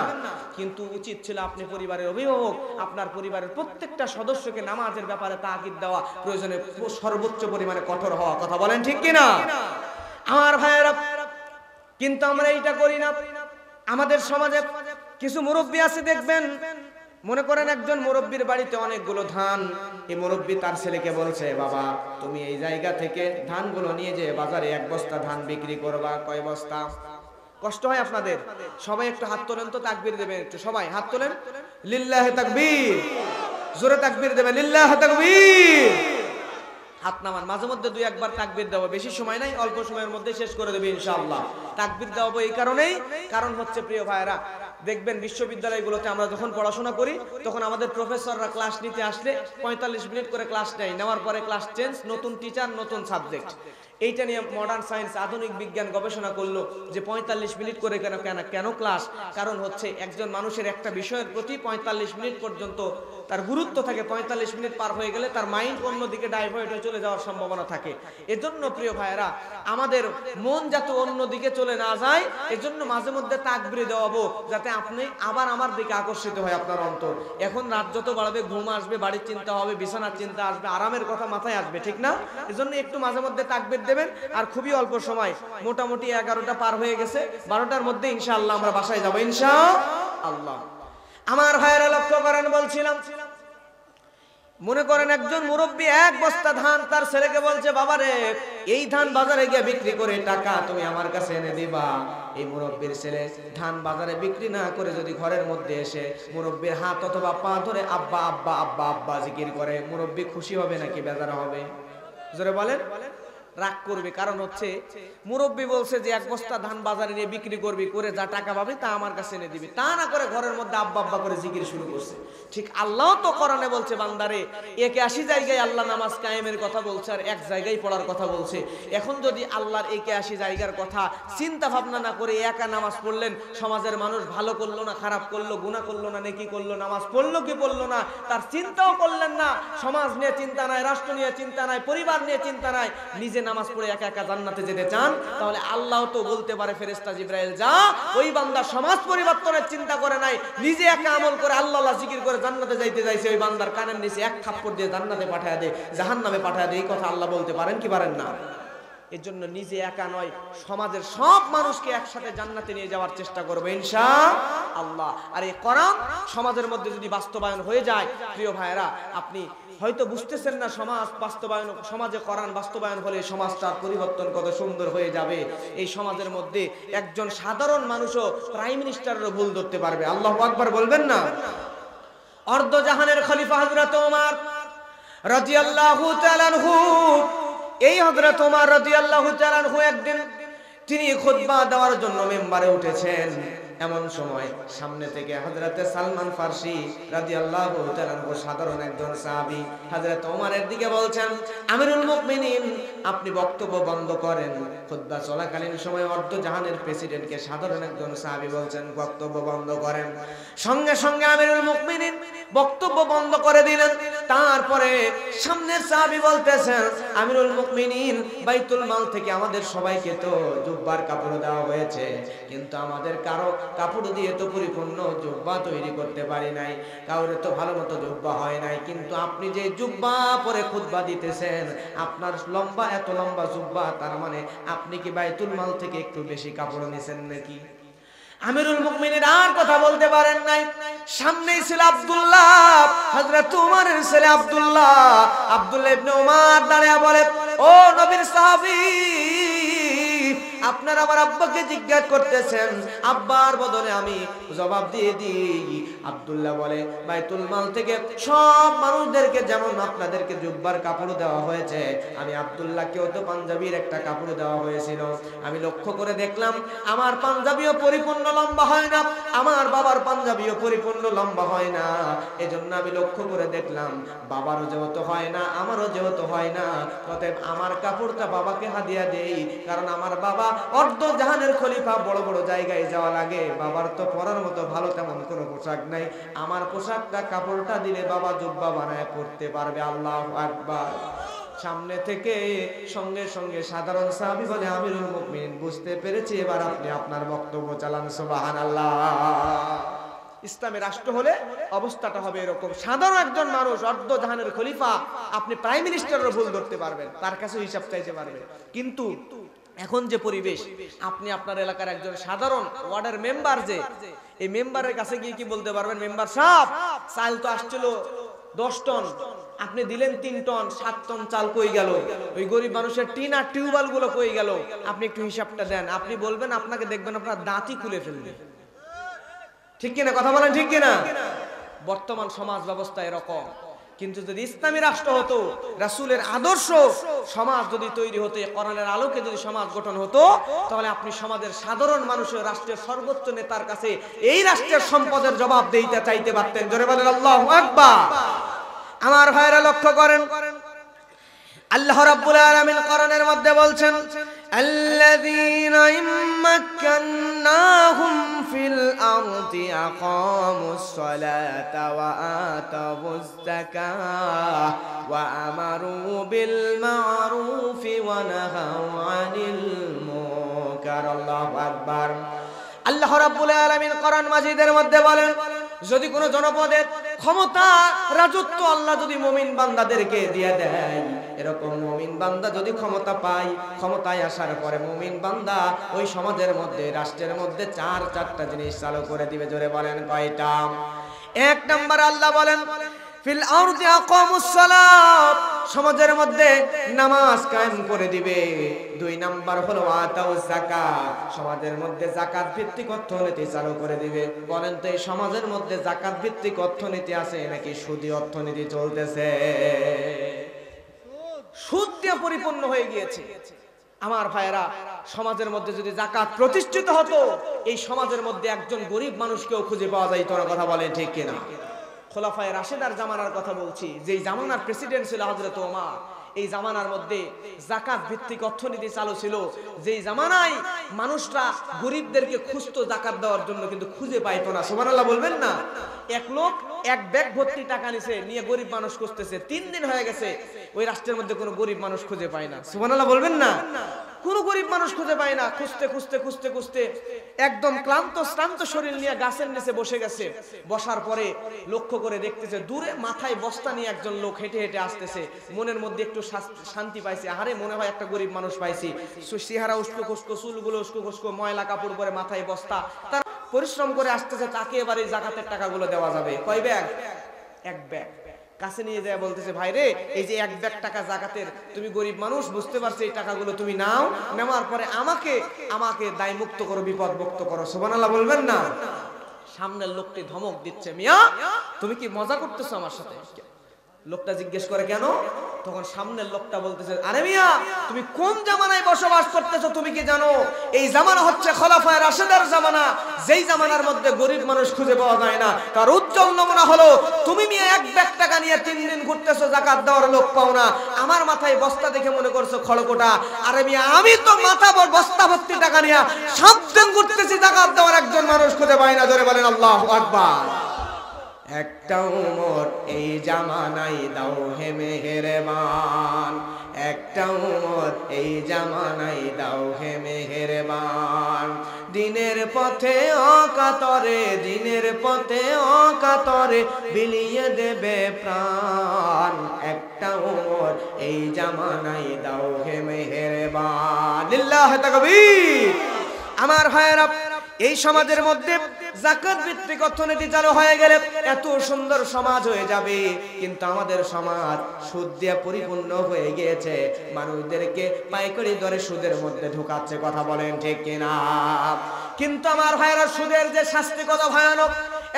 কিন্তু উচিত ছিল আপনি পরিবারের অভিভাবক, আপনার পরিবারের প্রত্যেকটা সদস্যকে নামাজের ব্যাপারে তাকিদ দেওয়া, প্রয়োজনে সর্বোচ্চ পরিমাণে কঠোর হওয়া। কথা বলেন ঠিক কিনা আমার ভাইয়েরা? কিন্তু আমরা এইটা করি না। আমাদের সমাজে কিছু মুরব্বী আছে, দেখবেন, মনে করেন একজন মুরব্বীর বাড়িতে অনেকগুলো ধান, এই মুরব্বী তার ছেলেকে বলছে, বাবা তুমি এই জায়গা থেকে ধানগুলো নিয়ে যে বাজারে 1 বস্তা ধান বিক্রি করবা। কয় বস্তা? কষ্ট হয় আপনাদের? সবাই একটু হাত তোলেন তো, তাকবীর দেবেন একটু, সবাই হাত তোলেন, লিল্লাহি তাকবীর, জোরে তাকবীর দেবেন, লিল্লাহি তাকবীর। হাত নামান, মাঝে মধ্যে 2-1 বার তাকবীর দেবো, বেশি সময় নাই, অল্প সময়ের মধ্যে শেষ করে দেবে ইনশাআল্লাহ। তাকবীর দেবো এই কারণেই, কারণ হচ্ছে প্রিয় ভাইরা, দেখবেন বিশ্ববিদ্যালয়গুলোতে আমরা যখন পড়াশোনা করি তখন আমাদের প্রফেসররা ক্লাস নিতে আসলে 45 মিনিট করে ক্লাস নেয়, নেওয়ার পরে ক্লাস চেঞ্জ, নতুন টিচার, নতুন সাবজেক্ট। এইটা নিয়ে মডার্ন সায়েন্স, আধুনিক বিজ্ঞান গবেষণা করলো যে 45 মিনিট করে কেন ক্লাস? কারণ হচ্ছে একজন মানুষের একটা বিষয়ের প্রতি 45 মিনিট পর্যন্ত তার গুরুত্ব থাকে। 45 মিনিট পার হয়ে গেলে তার মাইন্ড অন্যদিকে ডাইভার্ট হয়ে চলে যাওয়ার সম্ভাবনা থাকে। এজন্য প্রিয় ভাইয়েরা, আমাদের মন যাতে অন্যদিকে চলে না যায়, এজন্য মাঝে মধ্যে তাকবীর দেওয়াবো, যাতে আপনি আবার আমার দিকে আকর্ষিত হয় আপনার অন্তর। এখন রাত যত বাড়বে, ঘুম আসবে, বাড়ির চিন্তা হবে, বিছানার চিন্তা আসবে, আরামের কথা মাথায় আসবে, ঠিক না? এজন্য একটু মাঝে মধ্যে তাকবীর দেবেন। আর খুবই অল্প সময়, মোটামুটি 11টা পার হয়ে গেছে, 12টার মধ্যে ইনশাআল্লাহ আমরা বাসায় যাবো ইনশাআল্লাহ। আমার ভাইয়েরা লক্ষ্য করেন, বলছিলাম মনে করেন একজন মুরব্বী এক বস্তা ধান তার ছেলেকে বলছে, বাবা রে এই ধান বাজারে গিয়ে বিক্রি করে টাকা তুমি আমার কাছে এনে দিবা। এই মুরব্বীর ছেলে ধান বাজারে বিক্রি না করে যদি ঘরের মধ্যে এসে মুরব্বীর হাত অথবা পা ধরে আব্বা আব্বা আব্বা আব্বা জিকির করে, মুরব্বী খুশি হবে নাকি বেজার হবে? জোরে বলেন। রাগ করবে, কারণ হচ্ছে মুরব্বী বলছে যে এক বস্তা ধান বাজারে নিয়ে বিক্রি করবি, করে যা টাকা পাবি তা আমার কাছে এনে দিবি। তা না করে ঘরের মধ্যে আব্বা আব্বা করে জিকির শুরু করছে। ঠিক আল্লাহ তো কোরআনে বলছে, বান্দারে 81 জায়গায় আল্লাহ নামাজ কায়েমের কথা বলছে আর এক জায়গায় পড়ার কথা বলছে। এখন যদি আল্লাহর 81 জায়গার কথা চিন্তা ভাবনা না করে একা নামাজ পড়লেন, সমাজের মানুষ ভালো করলো না খারাপ করলো, গুনাহ করলো না নেকি করলো, নামাজ পড়লো কি পড়লো না তার চিন্তাও করলেন না, সমাজ নিয়ে চিন্তা নাই, রাষ্ট্র নিয়ে চিন্তা নাই, পরিবার নিয়ে চিন্তা নাই, নিজে নামাজ পড়ে একা একা জান্নাতে যেতে চান, তাহলে আল্লাহ তো বলতে পারে ফেরেশতা জিবরাইল যা, ওই বান্দা সমাজ পরিবর্তনের চিন্তা করে নাই, নিজে একা আমল করে আল্লাহ আল্লাহ জিকির করে জান্নাতে যাইতে যাইছে, ওই বান্দার কানের নিচে এক থাপ্পড় দিয়ে জান্নাতে পাঠায় দেয়, জাহান্নামে পাঠায় দেয়। এই কথা আল্লাহ বলতে পারেন কি পারেন না? এর জন্য নিজে একা নয়, সমাজের সব মানুষকে একসাথে জান্নাতে নিয়ে যাওয়ার চেষ্টা করবে ইনশাআল্লাহ। আর এই কোরআন সমাজের মধ্যে যদি বাস্তবায়ন হয়ে যায়, প্রিয় ভাইরা, আপনি হয়তো বুঝতেছেন না সমাজ বাস্তবায়ন, সমাজে কোরআন বাস্তবায়ন হলে সমাজটার পরিবর্তন কত সুন্দর হয়ে যাবে। এই সমাজের মধ্যে একজন সাধারণ মানুষও প্রাইম মিনিস্টারেরও ভুল ধরতে পারবে। আল্লাহু আকবার বলবেন না? অর্ধ জাহানের খলিফা হযরত ওমর রাদিয়াল্লাহু তাআলা আনহু, এই হযরত ওমর রাদিয়াল্লাহু তাআলা আনহু একদিন তিনি খুতবা দেওয়ার জন্য মিম্বারে উঠেছেন। এমন সময় সামনে থেকে হযরতে সালমান ফারসি রাদিয়াল্লাহু তাআলা আনহু, সাধারণ একজন সাহাবী, হযরত ওমরের দিকে বলছেন, আমিরুল মুমিনিন আপনি বক্তব্য বন্ধ করেন। খুতবা চলাকালীন সময় অর্ধ জাহানের প্রেসিডেন্টকে সাধারণ একজন সাহাবী বলছেন বক্তব্য বন্ধ করেন। সঙ্গে সঙ্গে আমিরুল মুমিনিন বক্তব্য বন্ধ করে দিলেন। তারপরে সামনের সাহাবী বলতেছেন, আমিরুল মুমিনিন বাইতুল মাল থেকে আমাদের সবাইকে তো জুব্বার কাপড় দেওয়া হয়েছে, কিন্তু আমাদের কারো কাপড় দিয়ে তো পরিপূর্ণ জুব্বা তৈরি করতে পারি নাই, কাউরে তো ভালো মতো জুব্বা হয় নাই, কিন্তু আপনি যে জুব্বা পরে খুতবা দিতেছেন, আপনার লম্বা এত লম্বা জুব্বা, তার মানে আপনি কি বাইতুল মাল থেকে একটু বেশি কাপড় নিছেন নাকি? আমিরুল মুমিনিন আর কথা বলতে পারেন নাই। সামনেই ছিল আব্দুল্লাহ, হযরত ওমরের ছেলে আব্দুল্লাহ ইবনে ওমর দাঁড়িয়ে বলে, ও নবীর সাহাবী, আপনার আমার আব্বাকে জিজ্ঞাসা করতেছেন, আব্বার বদলে আমি জবাব দিয়ে দিই। আব্দুল্লাহ বলে, বাইতুল মাল থেকে সব মানুষদেরকে যেমন আপনাদেরকে জুব্বার কাপড় দেওয়া হয়েছে, আমি আব্দুল্লাহকেও তো পাঞ্জাবির একটা কাপড় দেওয়া হয়েছিল। আমি লক্ষ্য করে দেখলাম আমার পাঞ্জাবিও পরিপূর্ণ লম্বা হয় না, আমার বাবার পাঞ্জাবিও পরিপূর্ণ লম্বা হয় না, এজন্য আমি লক্ষ্য করে দেখলাম বাবারও যেহেতু হয় না আমারও যেহেতু হয় না, অতএব আমার কাপড়টা বাবাকে হাদিয়া দেই, কারণ আমার বাবা অর্ধ জাহানের খলিফা, বড় বড় জায়গায় যাওয়া লাগে, বাবার তো পরার মতো ভালো তেমন কোনো পোশাক নাই, আমার পোশাকটা কাপড়টা দিলে বাবা জুব্বা বানায় পড়তে পারবে। আল্লাহু আকবার। সামনে থেকে সঙ্গে সঙ্গে সাধারণ সাহাবী বলে, আমিরুল মুমিনিন বুঝতে পেরেছি, এবার আপনি আপনার বক্তব্য চালান। সুবহানাল্লাহ। ইসলামী রাষ্ট্র হলে অবস্থাটা হবে এরকম, সাধারণ একজন মানুষ অর্ধ জাহানের খলিফা, আপনি প্রাইম মিনিস্টারের ভুল ধরতে পারবেন, তার কাছে হিসাব চাইতে পারবেন। কিন্তু এখন যে পরিবেশ, আপনি আপনার এলাকার একজন সাধারণ ওয়ার্ডের মেম্বার, যে এই মেম্বারের কাছে গিয়ে কি বলতে পারবেন, মেম্বার সাহেব চাল তো আসছিল 10 টন, আপনি দিলেন 3 টন, 7 টন চাল কই গেল, ওই গরিব মানুষের টিন আর টিউবওয়েল গুলো কই গেল, আপনি একটু হিসাবটা দেন। আপনি বলবেন, আপনাকে দেখবেন আপনার দাঁতই খুলে ফেলবে। ঠিক কিনা? কথা বলেন ঠিক কিনা? বর্তমান সমাজ ব্যবস্থা এরকম। কিন্তু যদি ইসলামী রাষ্ট্র হতো, রাসূলের আদর্শ সমাজ যদি তৈরি হতো, কোরআনের আলোকে যদি সমাজ গঠন হতো, তাহলে আপনি সমাজের সাধারণ মানুষের রাষ্ট্রের সর্বোচ্চ নেতার কাছে এই রাষ্ট্রের সম্পদের জবাব দিতে চাইতে পারতেন। জোরে বলেন আল্লাহু আকবার। আমার ভাইরা লক্ষ্য করেন, আল্লাহ রাব্বুল আলামিন কোরআনের মধ্যে বলছেন, আল্লাযীনা ইম্মাক্কান্নাহুম ফিল আরদি আকামুস সালাতা ওয়া আতাবুজ যাকাহ ওয়া আমারু বিল মা'রুফি ওয়া নাহাউ আনিল মুনকার। আল্লাহু আকবার। আল্লাহ রাব্বুল আলামিন কোরআন মাজিদের মধ্যে বলেন, যদি কোনো জনপদের ক্ষমতা রাজত্ব আল্লাহ যদি মুমিন বান্দাদেরকে দিয়ে দেয়, এরকম মুমিন বান্দা যদি ক্ষমতা পায়, ক্ষমতায় আসার পরে মুমিন বান্দা ওই সমাজের মধ্যে, রাষ্ট্রের মধ্যে 4টা জিনিস চালু করে দিবে। জোরে বলেন কয়টা? 1 নাম্বার আল্লাহ বলেন, ফিল আরদি আকামুস সালাত, সমাজের মধ্যে নামাজ কায়েম করে দিবে। 2 নাম্বার হলো আতাউজ যাকাত, সমাজের মধ্যে যাকাত ভিত্তিক অর্থনীতি চালু করে দিবে। বলেন তো এই সমাজের মধ্যে যাকাত ভিত্তিক অর্থনীতি আছে নাকি সুদী অর্থনীতি চলতেছে? সুদ দিয়ে পরিপূর্ণ হয়ে গিয়েছে। আমার ভাইয়েরা, সমাজের মধ্যে যদি যাকাত প্রতিষ্ঠিত হতো, এই সমাজের মধ্যে একজন গরিব মানুষকেও খুঁজে পাওয়া যাইত না। কথা বলেন ঠিক কিনা? খোলাফায়ে রাশেদার জামানার কথা বলছি, যেই জামানার প্রেসিডেন্ট ছিল হযরত ওমর, এই জামানার মধ্যে যাকাত ভিত্তিক অর্থনীতি চালু ছিল। যেই জামানায় মানুষরা গরিবদেরকে খুঁজতো যাকাত দেওয়ার জন্য, কিন্তু খুঁজে পাইতো না। সুবহানাল্লাহ বলবেন না? এক লোক এক ব্যাগ ভর্তি টাকা নিয়ে গরিব মানুষ খুঁজতেছে, 3 দিন হয়ে গেছে, ওই রাষ্ট্রের মধ্যে কোনো গরিব মানুষ খুঁজে পায় না। সুবহানাল্লাহ বলবেন না? কোনো গরিব মানুষ খুঁজে পায় না। খুঁজতে একদম শ্রান্ত শরীর নিয়ে গাছের নিচে বসে গেছে। বসার পরে লক্ষ্য করে দেখতেছে দূরে মাথায় বস্তা নিয়ে একজন লোক হেঁটে হেঁটে আসতেছে। মনের মধ্যে একটু শান্তি পাইছে, আরে মনে হয় একটা গরিব মানুষ পাইছি। চেহারা উস্কো খুস্কো, চুলগুলো উস্কো খুস্কো, ময়লা কাপড় পরে, মাথায় বস্তা, তার পরিশ্রম করে আসতেছে। তাকে এবার এই যাকাতের টাকাগুলো দেওয়া যাবে। কয় ব্যাগ? 1 ব্যাগ। কাছে নিয়ে যায় বলতেছে, ভাই রে, এই যে 1 ব্যাগ টাকা যাকাতের, তুমি গরিব মানুষ, বুঝতে পারছো, এই টাকাগুলো তুমি নাও, নেওয়ার পরে আমাকে দায় মুক্ত করো, বিপদ মুক্ত করো। সুবহানাল্লাহ বলবেন না? সামনের লোকটি ধমক দিচ্ছে, মিয়া তুমি কি মজা করতেছো আমার সাথে? লোকটা জিজ্ঞেস করে কেন? তখন সামনের লোকটা বলতেছে, আরে মিয়া তুমি কোন জামানায় বসবাস করতেছো? তুমি কি জানো এই জামানা হচ্ছে খোলাফায়ে রাশেদার জামানা, যেই জামানার মধ্যে গরিব মানুষ খুঁজে পাওয়া যায় না। তার উজ্জ্বল নমুনা হলো তুমি মিয়া 1 ব্যাগ টাকা নিয়ে 3 দিন ঘুরতেছো, যাকাত দেওয়ার লোক পাও না। আমার মাথায় বস্তা দেখে মনে করছো খড়কোটা। আরে মিয়া আমি তো মাথা বস্তা ভর্তি টাকা নিয়ে 7 দিন ঘুরতেছি, যাকাত দেওয়ার একজন মানুষ খুঁজে পাই না। জোরে বলেন আল্লাহু আকবার। একটা উমর এই জামানায় দাও হে মেহেরবান, একটা উমর এই জামানায় দাও হে মেহেরবান। দিনের পথে অকাতরে, দিনের পথে অকাতরে বিলিয়ে দেবে প্রাণ। একটা উমর এই জামানায় দাও হে মেহেরবান। লিল্লাহি তাকবীর। আমার ভাইয়েরা, এই সমাজের মধ্যে যাকাত ভিত্তিক অর্থনীতি চালু হয়ে গেলে এত সুন্দর সমাজ হয়ে যাবে। কিন্তু আমাদের সমাজ সুদ দিয়ে পরিপূর্ণ হয়ে গিয়েছে। মানুষদেরকে পাইকারি দরে সুদের মধ্যে ঢোকাচ্ছে। কথা বলেন ঠিক কিনা? কিন্তু আমার ভাইয়েরা, সুদের যে শাস্তি কত ভয়ানক!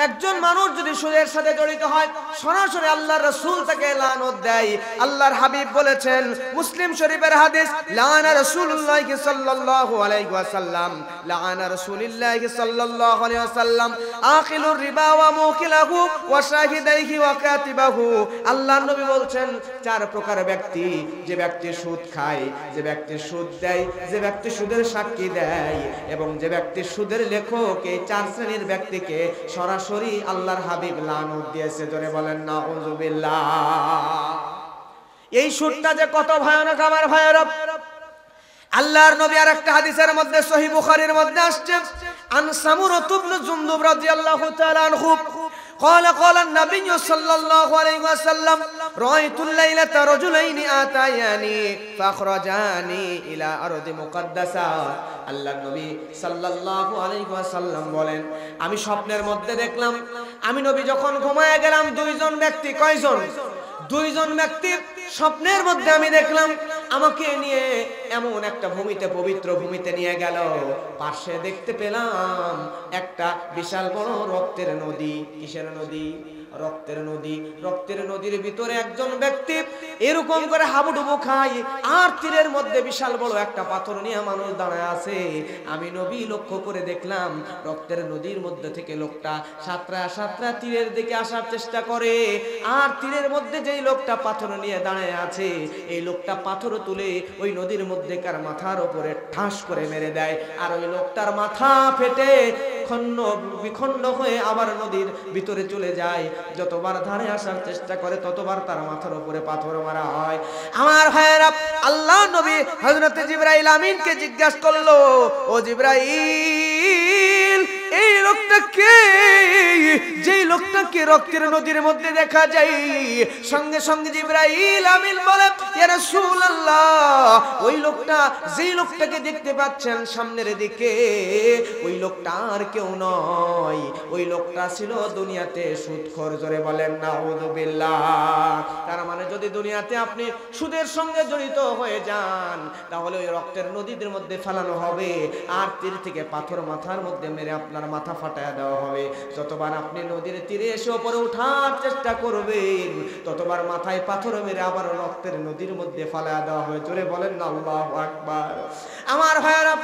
একজন মানুষ যদি সুদের সাথে জড়িত হয়, সরাসরি আল্লাহর রাসূল তাকে লানত দেয়। আল্লাহর হাবিব বলেছেন, মুসলিম শরীফের হাদিস, লানা রাসূলুল্লাহ সাল্লাল্লাহু আলাইহি ওয়াসাল্লাম, লানা রাসূলুল্লাহ সাল্লাল্লাহু আলাইহি ওয়াসাল্লাম আকিলুর রিবা ওয়া মুকিলাহু ওয়া শাহিদাইহি ওয়া কাতিবাহু। আল্লাহর নবী বলছেন, 4 প্রকার ব্যক্তি, যে ব্যক্তি সুদ খায়, যে ব্যক্তি সুদ দেয়, যে ব্যক্তি সুদের সাক্ষী দেয়, এবং যে ব্যক্তি সুদের লেখক, এই 4 শ্রেণীর ব্যক্তিকে সরাসরি আল্লাহর হাবিব লানত দিয়েছে। জোরে বলেন নাউযুবিল্লাহ। এই সুদটা যে কত ভয়ানক আমার ভাইয়েরা! আল্লাহর নবী আর একটা হাদিসের মধ্যে, সহিহ বুখারীর মধ্যে আসছে, আন সামুরা ইবনে জুনদুব রাদিয়াল্লাহু তাআলা আনহু قال النبي صلى الله عليه وسلم رأيت الليلة رجلين آتياني فأخرجاني إلى أرض مقدسة। আল্লাহর নবী সাল্লাল্লাহু আলাইহি ওয়াসাল্লাম বলেন, আমি স্বপ্নের মধ্যে দেখলাম, আমি নবী যখন ঘুমায় গেলাম, 2 জন ব্যক্তি, কয়জন? 2 জন ব্যক্তি স্বপ্নের মধ্যে আমি দেখলাম, আমাকে নিয়ে এমন একটা ভূমিতে, পবিত্র ভূমিতে নিয়ে গেল। পাশে দেখতে পেলাম একটা বিশাল বড় রক্তের নদী। কিসের নদী? রক্তের নদী। রক্তের নদীর ভিতরে একজন ব্যক্তি এরকম করে হাবুডুবু খায়, আর তীরের মধ্যে বিশাল বড় একটা পাথর নিয়ে মানুষ দাঁড়ায় আছে। আমি নবী লক্ষ্য করে দেখলাম, রক্তের নদীর মধ্যে থেকে লোকটা সাতরা তীরের দিকে আসার চেষ্টা করে, আর তীরের মধ্যে যেই লোকটা পাথর নিয়ে দাঁড়ায় আছে, এই লোকটা পাথর তুলে ওই নদীর মধ্যেকার মাথার উপরে ঠাস করে মেরে দেয়, আর ওই লোকটার মাথা ফেটে বিখণ্ড হয়ে আবার নদীর ভিতরে চলে যায়। যতবার ধারে আসার চেষ্টা করে, ততবার তার মাথার উপরে পাথর মারা হয়। আমার ভাইয়েরা, আল্লাহ নবী হযরত জিবরাইল আমিনকে জিজ্ঞাসা করলো, ও জিবরাইল, এই লোকটাকে রক্তের নদীর মধ্যে দেখা যায়, সঙ্গে সঙ্গে জিবরাইল আমিন বলে, ইয়া রাসূলুল্লাহ, যেই লোকটাকে দেখতে পাচ্ছেন সামনের দিকে, ওই লোকটা আর কেউ নয়, ওই লোকটা ছিল দুনিয়াতে সুদখোর। জোরে বলেন নাউযুবিল্লাহ। তার মানে যদি দুনিয়াতে আপনি সুদের সঙ্গে জড়িত হয়ে যান, তাহলে ওই রক্তের নদীর মধ্যে ফেলানো হবে, আর তীর থেকে পাথর মাথার মধ্যে মেরে আপনার মাথা ফাটায় দেওয়া হবে। যতবার আপনি নদীর তীরে এসে উপরে ওঠার চেষ্টা করবেন, ততবার মাথায় পাথর মেরে আবার রক্তের নদীর মধ্যে ফালায় দেওয়া হবে। জোরে বলেন না আল্লাহু আকবার। আমার ভাইরা,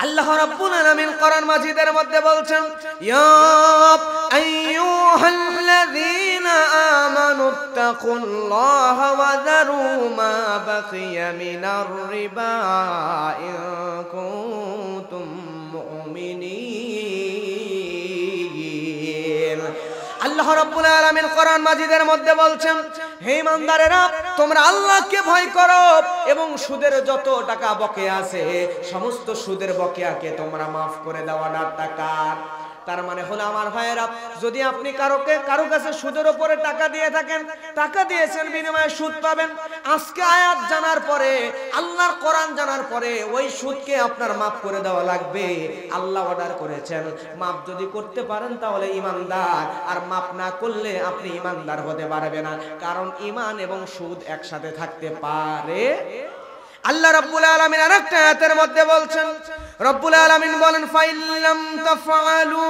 আল্লাহ রাব্বুল আলামিন কোরআন মাজিদের মধ্যে বলছেন, ইয়া আইয়ুহাল্লাযীনা আমানুত্তাকুল্লাহা ওয়া যারু মা বাকিয়া মিনার রিবা ইন কুনতুম মুমিনিন। আল্লাহ রাব্বুল আলামিন কোরআন মাজিদের মধ্যে বলছেন, হে ইমানদারেরা, তোমরা আল্লাহকে ভয় করো এবং সুদের যত টাকা বকেয়া আছে সমস্ত সুদের বকেয়াকে তোমরা মাফ করে দেওয়া না টাকা। তার মানে হলো আমার ভাইয়েরা, যদি আপনি কারো কাছে সুদের উপরে টাকা দিয়ে থাকেন, টাকা দিয়েছেন বিনিময়ে সুদ পাবেন, আজকে আয়াত জানার পরে, আল্লাহর কোরআন জানার পরে ওই সুদকে আপনার মাফ করে দেওয়া লাগবে। আল্লাহ অর্ডার করেছেন, মাফ যদি করতে পারেন তাহলে ঈমানদার, আর মাফ না করলে আপনি ঈমানদার হতে পারবে না, কারণ ঈমান এবং সুদ একসাথে থাকতে পারে। আল্লাহ রাব্বুল আলামিন আরেকটা আয়াতের মধ্যে বলছেন, রব্বুল আলামিন বলেন, ফাইল্লাম তাফআলু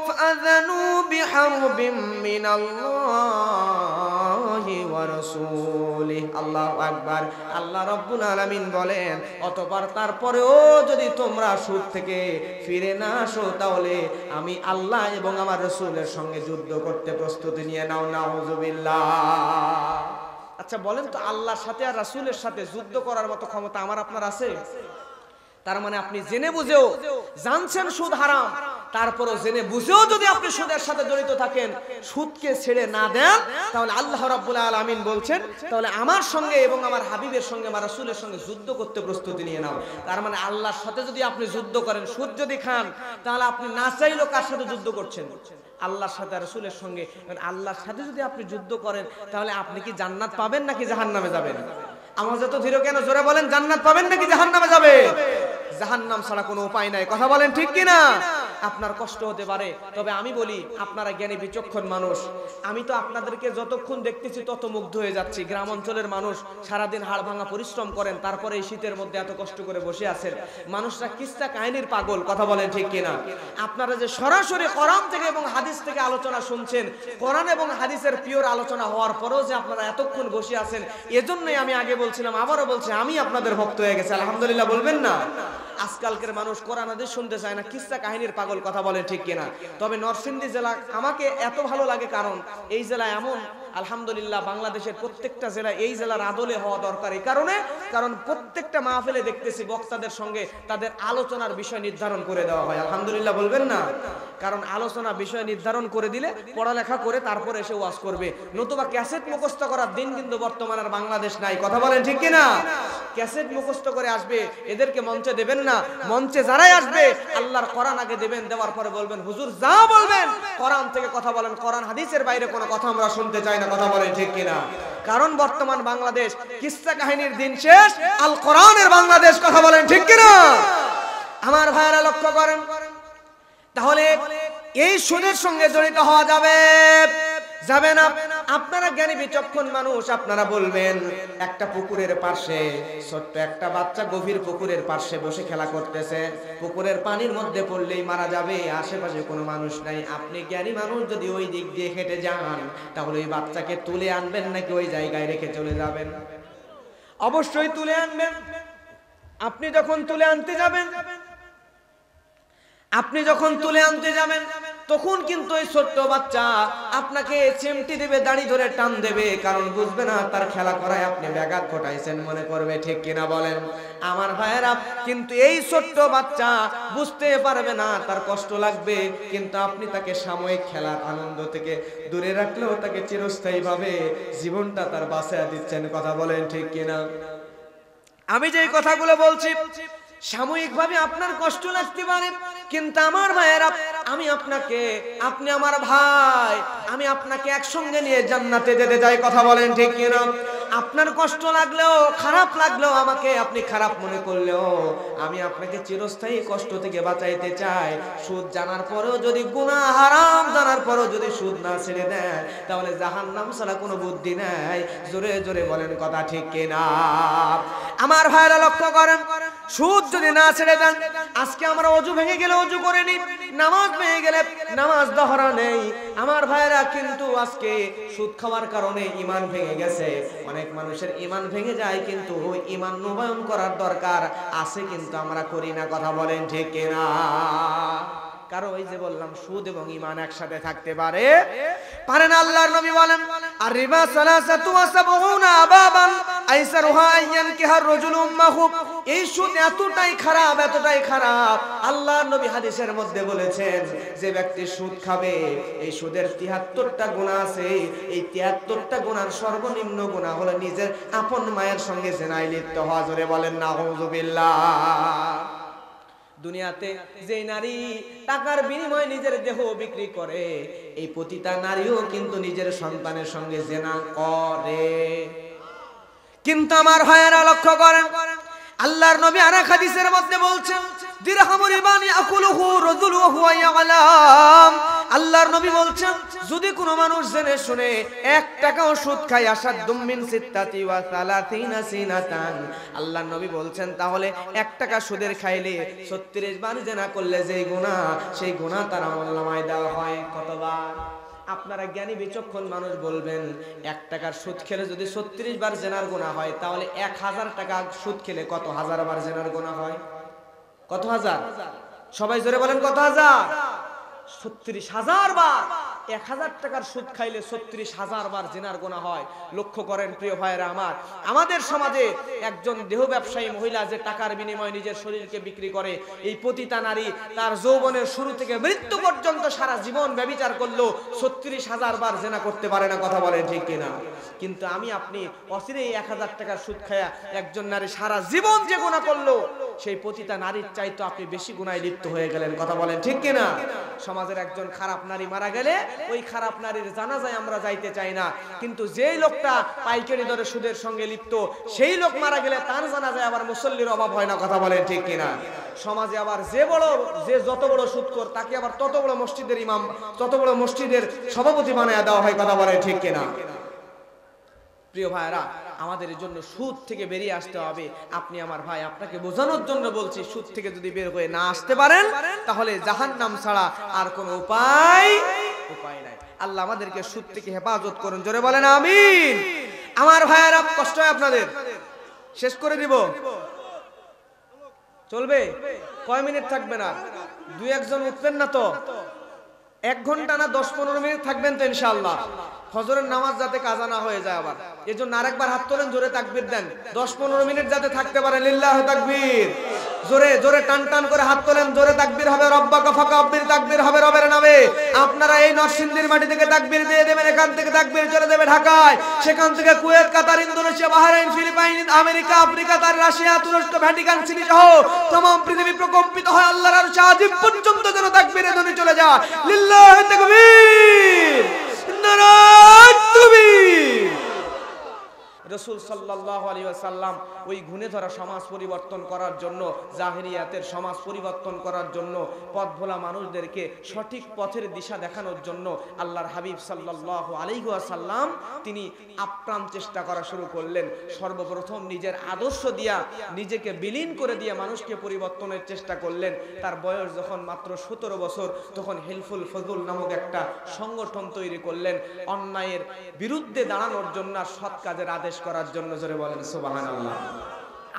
ফাআযানু বিহারবিম মিনাল্লাহি ওয়া রাসূলিহি। আল্লাহু আকবার। আল্লাহ রাব্বুল আলামিন বলেন, অতঃপর তারপরেও যদি তোমরা সুদ থেকে ফিরে না আসো, তাহলে আমি আল্লাহ এবং আমার রাসূলের সঙ্গে যুদ্ধ করতে প্রস্তুতি নিয়ে নাও। নাউযুবিল্লাহ। আচ্ছা বলেন তো, আল্লাহর সাথে আর রাসূলের সাথে যুদ্ধ করার মতো ক্ষমতা আমার আপনার আছে? তার মানে আপনি জেনে বুঝেও জানছেন সুদ হারাম, তারপরও জেনে বুঝেও যদি আপনি সুদের সাথে জড়িত থাকেন, সুদকে ছেড়ে না দেন, তাহলে আল্লাহ রাব্বুল আলামিন বলছেন, তাহলে আমার সঙ্গে এবং আমার হাবিবের সঙ্গে, আমার রাসূলের সঙ্গে যুদ্ধ করতে প্রস্তুতি নিয়ে নাও। তার মানে আল্লাহর সাথে যদি আপনি যুদ্ধ করেন, সুদ যদি খান, তাহলে আপনি না চাইলেও কার সাথে যুদ্ধ করছেন? আল্লাহর সাথে, রাসূলের সঙ্গে। আল্লাহর সাথে যদি আপনি যুদ্ধ করেন, তাহলে আপনি কি জান্নাত পাবেন নাকি জাহান্নামে যাবেন? আমার যত ধীর কেন, জোরে বলেন, জান্নাত পাবেন নাকি জাহান্নামে যাবে? জাহান্নাম ছাড়া কোনো উপায় নাই। কথা বলেন ঠিক কিনা? আপনার কষ্ট হতে পারে, তবে আমি বলি, আপনারা জ্ঞানী বিচক্ষণ মানুষ, আমি তো আপনাদেরকে যতক্ষণ দেখতেছি তত মুগ্ধ হয়ে যাচ্ছি। গ্রাম অঞ্চলের মানুষ সারাদিন হাড় ভাঙা পরিশ্রম করেন, তারপরে এই শীতের মধ্যে এত কষ্ট করে বসে আছেন। মানুষরা কিস্সা কাহিনীর পাগল। কথা বলেন ঠিক কিনা? আপনারা যে সরাসরি কোরআন থেকে এবং হাদিস থেকে আলোচনা শুনছেন, কোরআন এবং হাদিসের পিওর আলোচনা হওয়ার পরেও যে আপনারা এতক্ষণ বসে আছেন, এজন্যই আমি আগে বলছিলাম, আবারও বলছি, আমি আপনাদের ভক্ত হয়ে গেছি। আলহামদুলিল্লাহ বলবেন না? আজকালকের মানুষ কোরআন হাদিস শুনতে চায় না, কিস্সা কাহিনীর পাগল। কথা বলেন ঠিক কিনা? তবে নরসিংদী জেলা আমাকে এত ভালো লাগে, কারণ এই জেলা এমন, আলহামদুলিল্লাহ, বাংলাদেশের প্রত্যেকটা জেলা এই জেলার আদলে হওয়া দরকার। এই কারণে, কারণ প্রত্যেকটা মাহফিলে দেখতেছি বক্তাদের সঙ্গে তাদের আলোচনার বিষয় নির্ধারণ করে দেওয়া হয়। আলহামদুলিল্লাহ বলবেন না? কারণ আলোচনা বিষয় নির্ধারণ করে দিলে পড়ালেখা করে তারপরে এসে ওয়াজ করবে, নতুবা ক্যাসেট মুখস্থ করার দিন কিন্তু বর্তমানে আর বাংলাদেশ নাই। কথা বলেন ঠিক কিনা? ক্যাসেট মুখস্থ করে আসবে, এদেরকে মঞ্চে দেবেন না। মঞ্চে যারাই আসবে, আল্লাহর কোরআন আগে দেবেন, দেওয়ার পরে বলবেন, হুজুর যা বলবেন কোরআন থেকে কথা বলেন, কোরআন হাদিসের বাইরে কোনো কথা আমরা শুনতে চাই না। কথা বলেন ঠিক কিনা? কারণ বর্তমান বাংলাদেশ কিস্সা কাহিনীর দিন শেষ, আল কোরআনের বাংলাদেশ। কথা বলেন ঠিক কিনা? আমার ভাইরা লক্ষ্য করেন, তাহলে এই সুদের সঙ্গে জড়িত হওয়া যাবে না। আপনারা জ্ঞানী বিচক্ষণ মানুষ, আপনারা বলবেন, একটা পুকুরের পাশে ছোট্ট একটা বাচ্চা গভীর পুকুরের পাশে বসে খেলা করতেছে, পুকুরের পানির মধ্যে পড়লেই মারা যাবে, আশেপাশে কোনো মানুষ নাই। আপনি জ্ঞানী মানুষ যদি ওই দিক দিয়ে হেঁটে যান, তাহলে ওই বাচ্চাকে তুলে আনবেন নাকি ওই জায়গায় রেখে চলে যাবেন? অবশ্যই তুলে আনবেন। আপনি যখন তুলে আনতে যাবেন, তখন কিন্তু ওই ছোট্ট বাচ্চা আপনাকে চিমটি দেবে, দাড়ি ধরে টান দেবে, কারণ বুঝবে না তার খেলা করায় আপনি ব্যাঘাত ঘটাইছেন মনে করবে। ঠিক কিনা বলেন আমার ভাইয়েরা? কিন্তু এই ছোট্ট বাচ্চা বুঝতে পারবে না, তার কষ্ট লাগবে, কিন্তু আপনি তাকে সাময়িক খেলার আনন্দ থেকে দূরে রাখলেও তাকে চিরস্থায়ী ভাবে জীবনটা তার বাঁচিয়ে দিচ্ছেন। কথা বলেন ঠিক কিনা? আমি যে কথাগুলো বলছি, সাময়িকভাবে আপনার কষ্ট লাগতে পারে, কিন্তু আমার ভাইয়েরা, আমি আপনাকে, আপনি আমার ভাই, আমি আপনাকে একসঙ্গে নিয়ে জান্নাতে যেতে চাই। কথা বলেন ঠিক কিনা? আপনার কষ্ট লাগলেও, খারাপ লাগলেও, আমাকে আপনি খারাপ মনে করলেও, আমি আপনাকে চিরস্থায়ী কষ্ট থেকে বাঁচাইতে চাই। সুদ জানার পরেও যদি গুনাহ, হারাম জানার পরেও যদি সুদ না ছেড়ে দেন, তাহলে জাহান্নাম ছাড়া কোনো বুদ্ধি নাই। জোরে জোরে বলেন কথা ঠিক কিনা? আমার ভাইরা লক্ষ্য করেন, সুদ যদি না ছেড়ে দেন, আজকে আমরা অজু ভেঙে গেলে অজু করে নি, নামাজ ভেঙে গেলে নামাজ দহরা নেই। আমার ভাইরা কিন্তু আজকে সুদ খাওয়ার কারণে ঈমান ভেঙে গেছে। অনেক মানুষের ঈমান ভেঙে যায়, কিন্তু ঈমান নবায়ন করার দরকার আছে, কিন্তু আমরা করি না। কথা বলেন ঠিক কিনা? কারণ ওই যে বললাম, সুদ এবং ঈমান একসাথে থাকতে পারে না। আল্লাহর নবী বলেন, আর রিবা সালাসাতু ওয়া সাবউনা বাবান আইসারুহা আইয়ানকিহার রাজুলু উম্মাহু। এই সুদ এতটাই খারাপ, এতটাই খারাপ, আল্লাহর নবী হাদিসের মধ্যে বলেছেন, যে ব্যক্তি সুদ খাবে, এই সুদের ৭৩টা গুনাহ আছে। এই ৭৩টা গুনাহর সর্বনিম্ন গুনাহ হলো নিজের আপন মায়ের সঙ্গে জিনায় লিপ্ত হওয়া। জোরে বলেন নাউযুবিল্লাহ। দুনিয়াতে যে নারী টাকার বিনিময়ে নিজের দেহ বিক্রি করে, এই প্রতিটা নারীও কিন্তু নিজের সন্তানের সঙ্গে জিনা করে। কিন্তু আমার ভাইয়েরা লক্ষ্য করেন, আল্লাহর নবী আরেক হাদিসের মধ্যে বলছেন, দিরহামুল ইবানি আকুলুহু রাজুলু ওয়া হুয়া ইয়ালাম। আল্লাহর নবী বলছেন, যদি কোনো মানুষ জেনে শুনে 1 টাকাও সুদ খায়, আসাদুম মিন সিত্তাতি ওয়া সালাতিনা সিনাতান, আল্লাহর নবী বলছেন, তাহলে 1 টাকা সুদের খাইলে 36 বার জিনা করলে যেই গুনাহ, সেই গুনাহ তার আমলনামায় দেওয়া হয় কতবার? আপনারা জ্ঞানী বিচক্ষণ মানুষ বলবেন, 1 টাকার সুদ খেলে যদি 36 বার জিনার গুনাহ হয়, তাহলে 1000 টাকা সুদ খেলে কত হাজার বার জিনার গুনাহ হয়? কত হাজার? সবাই জোরে বলেন, কত হাজার? 36,000 বার। 1000 টাকার সুদ খাইলে 36,000 বার জিনার গুনাহ হয়। লক্ষ্য করেন প্রিয় ভাইরা আমার, আমাদের সমাজে একজন দেহ ব্যবসায়ী মহিলা যে টাকার বিনিময়ে নিজের শরীরকে বিক্রি করে, এই প্রতিটা নারী তার যৌবনের শুরু থেকে মৃত্যু পর্যন্ত সারা জীবন ব্যভিচার করলো, 36,000 বার জিনা করতে পারে না। কথা বলেন ঠিক কিনা? কিন্তু আমি আপনি অচিরেই 1000 টাকার সুদ খায়া একজন নারী সারা জীবন যে গুনাহ করলো, সেই প্রতিটা নারীর চাইতো আপনি বেশি গুনায় লিপ্ত হয়ে গেলেন। কথা বলেন ঠিক কিনা? সমাজের একজন খারাপ নারী মারা গেলে ওই খারাপ নারীর জানাজায় আমরা যাইতে চাই না, কিন্তু যেই লোকটা পাইকারি দরে সুদের সঙ্গে লিপ্ত, সেই লোক মারা গেলে তার জানাজায় আবার মুসল্লির অভাব হয় না। কথা বলেন ঠিক কিনা? সমাজে আবার যে যত বড় সুদখোর, তাকে আবার তত বড় মসজিদের ইমাম, তত বড় মসজিদের সভাপতি বানায় দেওয়া হয়। কথা বলেন ঠিক কিনা? প্রিয় ভাইরা, আমাদের জন্য সুদ থেকে বেরিয়ে আসতে হবে। আপনি আমার ভাই, আপনাকে বোঝানোর জন্য বলছি, সুদ থেকে যদি বের হয়ে না আসতে পারেন, তাহলে জাহান্নাম ছাড়া আর কোনো উপায় নাই। আল্লাহ আমাদেরকে সুদ থেকে হেফাজত করুন। জোরে বলেন আমিন। আমার ভাইয়েরা, কষ্ট হয় আপনাদের? শেষ করে দিব? চলবে? কয় মিনিট থাকবেন? আর 2-1 জন উঠবেন না তো? 1 ঘন্টা না 10-15 মিনিট থাকবেন তো ইনশাআল্লাহ? ফজরের নামাজ যাতে কাজা না হয়ে যায় আবার, এজন্য আরেকবার হাত তোলেন, জোরে তাকবীর দেন। 10-15 মিনিট যাতে থাকতে পারে। লিল্লাহু তাকবীর। জোরে জোরে টান টান করে হাত তোলেন, জোরে তাকবীর হবে। রব্বাকা ফাকাব্বির, তাকবীর হবে রবের নামে। আপনারা এই নরসিংদীর মাটি থেকে তাকবীর দিয়ে দেবেন, এখান থেকে তাকবীর চলে যাবে ঢাকায়, সেখান থেকে Kuwait, Qatar, Indonesia, Bahrain, Philippines, America, Africa, তার রাশিয়া, তুরস্ক, ভ্যাটিকান সিটি সহ तमाम পৃথিবী প্রকম্পিত হয় আল্লাহর আরশে আজিম পর্যন্ত যেন তাকবীরের ধ্বনি চলে যায়। লিল্লাহু তাকবীর, নারায়ে তাকবীর। রাসূল সাল্লাল্লাহু আলাইহি ওয়াসাল্লাম ওই গুণে ধরা সমাজ পরিবর্তন করার জন্য, জাহেলিয়াতের সমাজ পরিবর্তন করার জন্য, পথভোলা মানুষদেরকে সঠিক পথের দিশা দেখানোর জন্য আল্লাহর হাবিব সাল্লাল্লাহু আলাইহি ওয়াসাল্লাম তিনি আপ্রাণ চেষ্টা করা শুরু করলেন। সর্বপ্রথম নিজের আদর্শ দিয়া, নিজেকে বিলীন করে দিয়ে মানুষকে পরিবর্তনের চেষ্টা করলেন। তার বয়স যখন মাত্র 17 বছর, তখন হেলফুল ফজল নামক একটা সংগঠন তৈরি করলেন, অন্যায়ের বিরুদ্ধে দাঁড়ানোর জন্য, সৎ কাজের আদেশ করার জন্য। জোরে বলেন সুবহানাল্লাহ।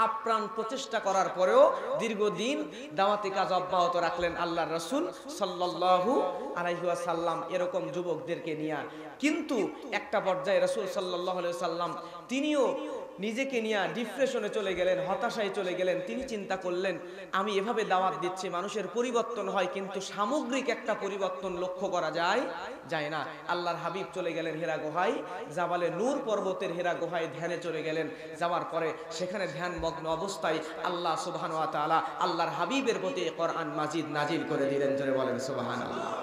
আপ্রাণ প্রচেষ্টা করার পরেও দীর্ঘদিন দাওয়াতি কাজ অব্যাহত রাখলেন আল্লাহর রাসূল সাল্লাল্লাহু আলাইহি ওয়াসাল্লাম এরকম যুবকদেরকে নিয়ে। কিন্তু একটা পর্যায়ে রাসূল সাল্লাল্লাহু আলাইহি ওয়াসাল্লাম তিনিও নিজেকে নিয়ে ডিপ্রেশনে চলে গেলেন, হতাশায় চলে গেলেন। তিনি চিন্তা করলেন আমি এভাবে দাওয়াত দিচ্ছি, মানুষের পরিবর্তন হয় কিন্তু সামগ্রিক একটা পরিবর্তন লক্ষ্য করা যায় না। আল্লাহর হাবিব চলে গেলেন হেরা গুহায়, জাবালে নূর পর্বতের হেরা গুহায় ধ্যানে চলে গেলেন। যাওয়ার পরে সেখানে ধ্যানমগ্ন অবস্থায় আল্লাহ সুবহানাহু ওয়া তাআলা আল্লাহর হাবিবের প্রতি কোরআন মাজিদ নাজিল করে দিলেন। জোরে বলেন সুবহানাল্লাহ।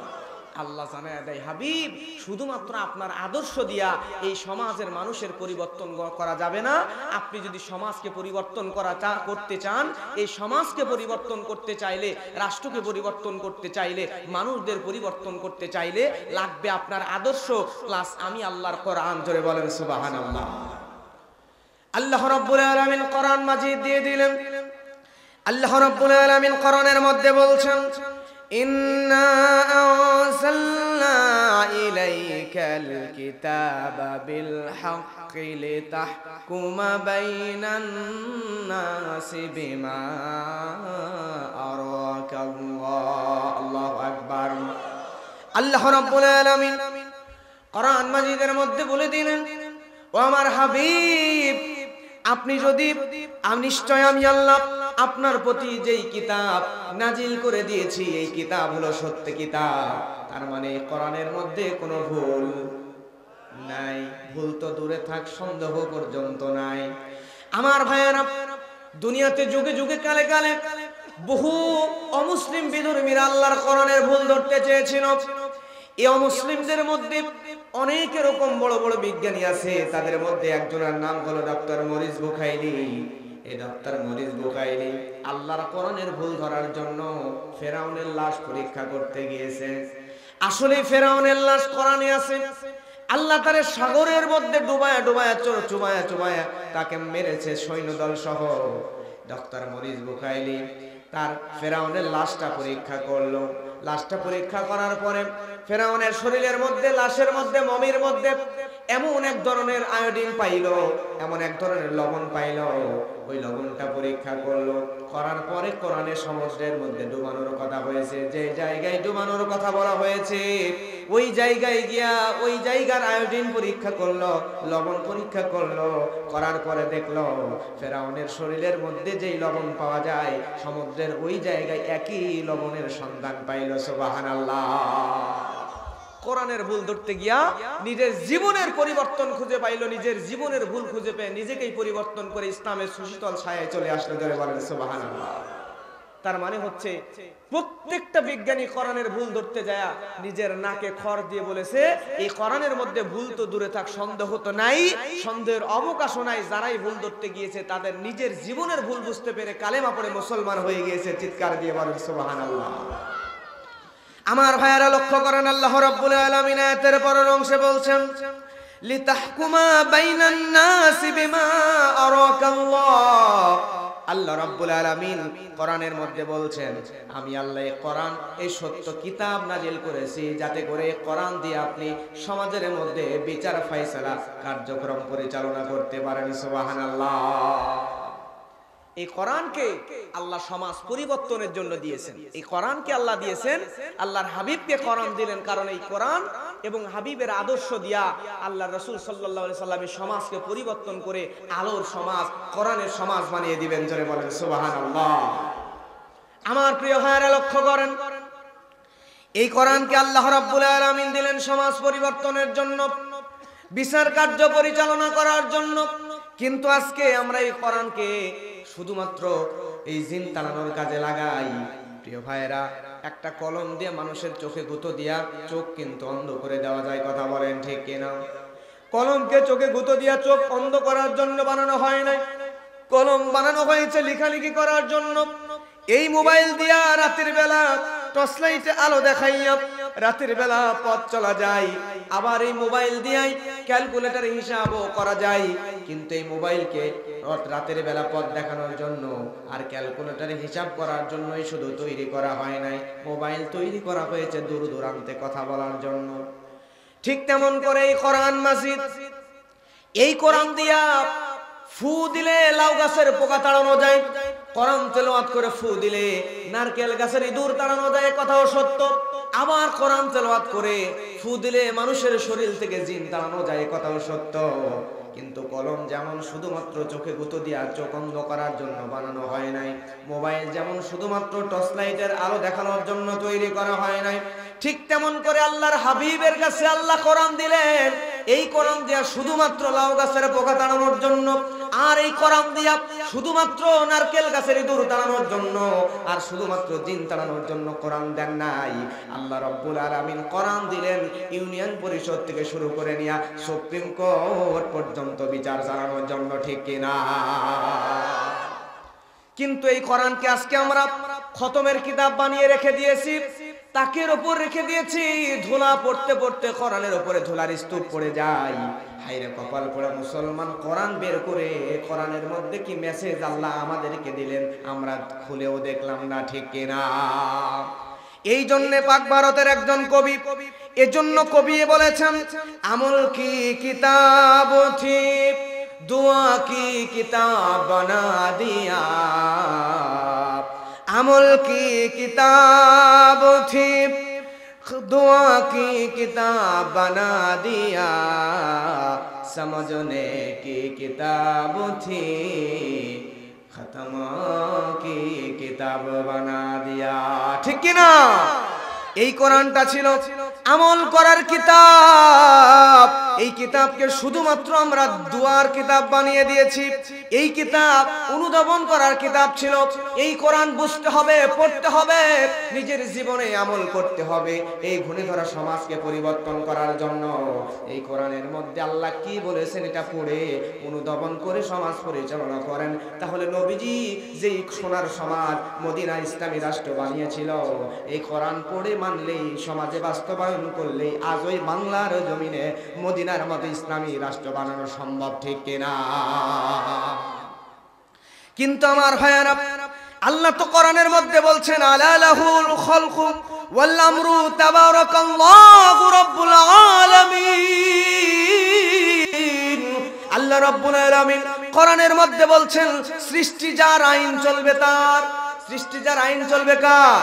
আল্লাহ জানায় দেয়, হাবিব শুধুমাত্র আপনার আদর্শ দিয়া এই সমাজের মানুষের পরিবর্তন করা যাবে না। আপনি যদি সমাজকে পরিবর্তন করতে চান, এই সমাজকে পরিবর্তন করতে চাইলে, রাষ্ট্রকে পরিবর্তন করতে চাইলে, মানুষদের পরিবর্তন করতে চাইলে লাগবে আপনার আদর্শ প্লাস আমি আল্লাহর কোরআন। জোরে বলেন সুবহানাল্লাহ। আল্লাহ রাব্বুল আলামিন কোরআন মাজিদ দিয়ে দিলেন। আল্লাহ রাব্বুল আলামিন কোরআনের মধ্যে বলছেন, ইন্না আরসালনা ইলাইকাল কিতাবা বিল হাক্কি লিতাহকুমা বাইনান নাসি বিমা আরাকাল্লাহ। আল্লাহু আকবার। আল্লাহ রাব্বুল আলামিন কোরআন মাজিদের মধ্যে বলে দিলেন, ও আমার হাবিব, আপনি যদি নিশ্চয় আমি আল্লাহ আপনার প্রতি যেই কিতাব নাজিল করে দিয়েছি এই কিতাব হলো সত্য কিতাব। তার মানে কোরআনের মধ্যে কোনো ভুল নাই। ভুল তো দূরে থাক, সন্দেহ পর্যন্ত নাই। আমার ভাইয়েরা, দুনিয়াতে যুগে যুগে কালে কালে বহু অমুসলিম বিধর্মীরা আল্লাহর কোরআনের ভুল ধরতে চেয়েছিল। এই অমুসলিমদের মধ্যে অনেক এরকম বড় বড় বিজ্ঞানী আছে। তাদের মধ্যে একজনের নাম হলো ডক্টর মরিস বুখাইলি। এই ডক্টর মরিস বুখাইলি আল্লাহর কোরআনের ভুল ধরার জন্য ফেরাউনের লাশ পরীক্ষা করতে গিয়েছে। আসলে ফেরাউনের লাশ কোরআনে আছে। আল্লাহ তারে সাগরের মধ্যে ডুবায়া ডুবায়া চুবায়া চুবায়া তাকে মেরেছে সৈন্যদল সহ। ডক্টর মরিস বুখাইলি তার ফেরাউনের লাশটা পরীক্ষা করলো। লাশটা পরীক্ষা করার পরে ফেরাউনের শরীরের মধ্যে, লাশের মধ্যে, মমির মধ্যে এমন এক ধরনের আয়োডিন পাইল, এমন এক ধরনের লবণ পাইল। ওই লবণটা পরীক্ষা করলো। করার পরে কোরআনে সমুদ্রের মধ্যে ডুবানোর কথা হয়েছে। যে জায়গায় ডুবানোর কথা বলা হয়েছে ওই জায়গায় গিয়া ওই জায়গার আয়োডিন পরীক্ষা করলো, লবণ পরীক্ষা করলো। করার পরে দেখলো ফেরাউনের শরীরের মধ্যে যেই লবণ পাওয়া যায় সমুদ্রের ওই জায়গায় একই লবণের সন্ধান পাইল। সুবহানাল্লাহ। কোরআনের ভুল ধরতে গিয়া নিজের জীবনের পরিবর্তন খুঁজে পাইল। নিজের জীবনের ভুল খুঁজে পেয়ে নিজেকেই পরিবর্তন করে ইসলামের সুশীতল ছায়ায় চলে আসলো। জোরে বলেন সুবহানাল্লাহ। তার মানে হচ্ছে প্রত্যেকটা বিজ্ঞানী কোরআনের ভুল ধরতে যায় নিজের নাকে খড় দিয়ে বলেছে এই কোরআনের মধ্যে ভুল তো দূরে থাক, সন্দেহ তো নাই, সন্দেহের অবকাশও নাই। যারাই ভুল ধরতে গিয়েছে তাদের নিজের জীবনের ভুল বুঝতে পেরে কালেমা পড়ে মুসলমান হয়ে গিয়েছে। চিৎকার দিয়ে বলেন সুবহানাল্লাহ। আমার ভাইয়েরা লক্ষ্য করেন, আল্লাহ রাব্বুল আলামিন আয়াতের পরের অংশে বলছেন, লিতাহকুমা বাইনান নাসি বিমা আরাকাল্লাহ। আল্লাহ রাব্বুল আলামিন কোরআনের মধ্যে বলছেন, আমি আল্লাহ কোরআন এই সত্য কিতাব নাজিল করেছি যাতে করে কোরআন দিয়ে আপনি সমাজের মধ্যে বিচার ফয়সালা কার্যক্রম পরিচালনা করতে পারেন। সুবহানাল্লাহ। এই কোরআনকে আল্লাহ সমাজ পরিবর্তনের জন্য দিয়েছেন। এই কোরআনকে আল্লাহ দিয়েছেন, আল্লাহর হাবিবকে কোরআন দিলেন, কারণ এই কোরআন এবং হাবিবের আদর্শ দিয়া আল্লাহ রাসূল সাল্লাল্লাহু আলাইহি সাল্লামের সমাজকে পরিবর্তন করে আলোর সমাজ, কোরআনের সমাজ বানিয়ে দিবেন। জোরে বলেন সুবহানাল্লাহ। আমার প্রিয় ভাইরা লক্ষ্য করেন, এই কোরআনকে আল্লাহ রাব্বুল আলামিন দিলেন সমাজ পরিবর্তনের জন্য, বিচার কার্য পরিচালনা করার জন্য। কিন্তু আজকে আমরা এই কোরআনকে শুধুমাত্র এই জিন তাড়ানোর কাজে লাগাই। প্রিয় ভাইয়েরা, একটা কলম দিয়ে মানুষের চোখে গুঁতো দিয়া চোখ কিন্তু অন্ধ করে দেওয়া যায়। কথা বলেন ঠিক কিনা? কলমকে চোখে গুঁতো দিয়া চোখ অন্ধ করার জন্য বানানো হয় নাই, কলম বানানো হয়েছে লেখালেখি করার জন্য। এই মোবাইল দিয়া রাতের বেলা টর্চ লাইটে আলো দেখাইয়া রাতের বেলা পথ চলা যায়, আবার এই মোবাইল দিয়াই ক্যালকুলেটর হিসাবও করা যায়। কিন্তু এই মোবাইলকে রাতের বেলা পথ দেখানোর জন্য আর ক্যালকুলেটরে হিসাব করার জন্যই শুধু তৈরি করা হয় নাই, মোবাইল তৈরি করা হয়েছে দূর দূরান্তে কথা বলার জন্য। ঠিক তেমন করে এই কোরআন মাজিদ, এই কোরআন দিয়া ফু দিলে লাউ গাছের পোকা তাড়ানো যায়, কোরআন তেলাওয়াত করে ফু দিলে নারকেল গাছের ইঁদুর তাড়ানো যায়, কথাও সত্য। আবার কোরআন তেলাওয়াত করে ফু দিলে মানুষের শরীর থেকে জিন তাড়ানো যায়, কথাও সত্য। কিন্তু কলম যেমন শুধুমাত্র চোখে গুঁতো দিয়ে চোখ অন্ধ করার জন্য বানানো হয় নাই, মোবাইল যেমন শুধুমাত্র টর্চ লাইটের আলো দেখানোর জন্য তৈরি করা হয় নাই, ঠিক তেমন করে আল্লাহর হাবিবের কাছে আল্লাহ কোরআন দিলেন। এই কোরআন দিয়া শুধুমাত্র লাউ গাছের পোকা তাড়ানোর জন্য, আর এই কোরআন দিয়া শুধুমাত্র নারকেল গাছের ইঁদুর তাড়ানোর জন্য, আর শুধুমাত্র জিন তাড়ানোর জন্য কোরআন দেন নাই। আল্লাহ রাব্বুল আলামিন কোরআন দিলেন ইউনিয়ন পরিষদ থেকে শুরু করে নিয়া সুপ্রিম কোর্ট পর্যন্ত বিচার চালানোর জন্য, ঠিক কিনা? কিন্তু এই কোরআনকে আজকে আমরা খতমের কিতাব বানিয়ে রেখে দিয়েছি, তাকের উপর রেখে দিয়েছি, ধুলা পড়তে পড়তে কোরআনের উপরে ধুলার স্তূপ পড়ে যায়। হায়রে কপাল পড়ে মুসলমান, কোরআন বের করে কোরআনের মধ্যে কি মেসেজ আল্লাহ আমাদেরকে দিলেন আমরা খুলেও দেখলাম না, ঠিক কিনা? এই জন্য পাক ভারতের একজন কবি, এজন্য কবি বলেছেন, আমল কি কিতাব থি दुआ की किताब बना दिया, अमल की किताब थी दुआ की किताब बना दिया, समझने की किताब थी खत्म की किताब बना दिया, ठीक कि ना? এই কোরআনটা ছিল আমল করার কিতাব। এই কিতাবকে শুধুমাত্র আমরা দুয়ার কিতাব বানিয়ে দিয়েছি। এই কিতাব অনুধাবন করার কিতাব ছিল। এই কোরআন বুঝতে হবে, পড়তে হবে, নিজের জীবনে আমল করতে হবে এই ঘুণে ধরা সমাজকে পরিবর্তন করার জন্য। এই কোরআনের মধ্যে আল্লাহ কি বলেছেন এটা পড়ে অনুধাবন করে সমাজ পরিচালনা করেন। তাহলে নবীজি যেই সোনার সমাজ মদিনা ইসলামী রাষ্ট্র বানিয়েছিল, এই কোরআন পড়ে মানলেই সমাজে বাস্তবায়ন করলেই আজ ওই বাংলার জমিনে মদিনার মতো ইসলামী রাষ্ট্র বানানো সম্ভব, ঠিক কিনা? কিন্তু আমার ভাইয়ারা, আল্লাহ তো কোরআনের মধ্যে বলছেন আলা লাহুল খালকু ওয়াল আমরু তাবারাকাল্লাহু রাব্বুল আলামিন। আল্লাহ রাব্বুল আলামিন কোরআনের মধ্যে বলছেন সৃষ্টি যার, আইন চলবে তার। সৃষ্টি যার, আইন চলবে কার?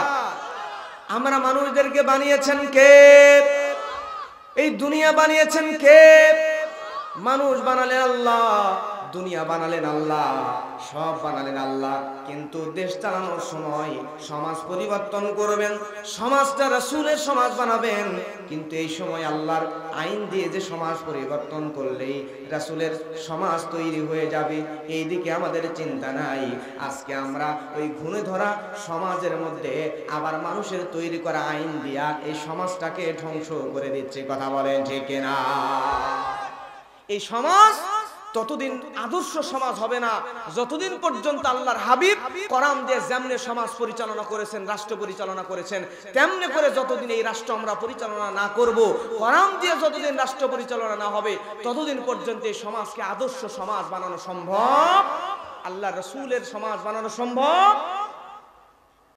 আমরা মানুষদেরকে বানিয়েছেন কে? এই দুনিয়া বানিয়েছেন কে? মানুষ বানালেন আল্লাহ, দুনিয়া বানালেন আল্লাহ, সব বানালেন আল্লাহ। কিন্তু দেশ চালানোর সময় সমাজ পরিবর্তন করবেন, সমাজটা রাসূলের সমাজ বানাবেন। কিন্তু এই সময় আল্লাহর আইন দিয়ে যে সমাজ পরিবর্তন করলেই রাসূলের সমাজ তৈরি হয়ে যাবে, এই দিকে আমাদের চিন্তা নাই। আজকে আমরা ওই ঘুণে ধরা সমাজের মধ্যে আবার মানুষের তৈরি করা আইন দিয়া এই সমাজটাকে ধ্বংস করে দিচ্ছে, কথা বলেন ঠিক কিনা? এই সমাজ ততদিন আদর্শ সমাজ হবে না যতদিন পর্যন্ত আল্লাহর হাবিব কোরআন দিয়ে যেমনে সমাজ পরিচালনা করেছেন, রাষ্ট্র পরিচালনা করেছেন, তেমনি করে যতদিন এই রাষ্ট্র আমরা পরিচালনা না করব, কোরআন দিয়ে যতদিন রাষ্ট্র পরিচালনা না হবে, ততদিন পর্যন্ত এই সমাজকে আদর্শ সমাজ বানানো সম্ভব, আল্লাহ রাসূলের সমাজ বানানো সম্ভব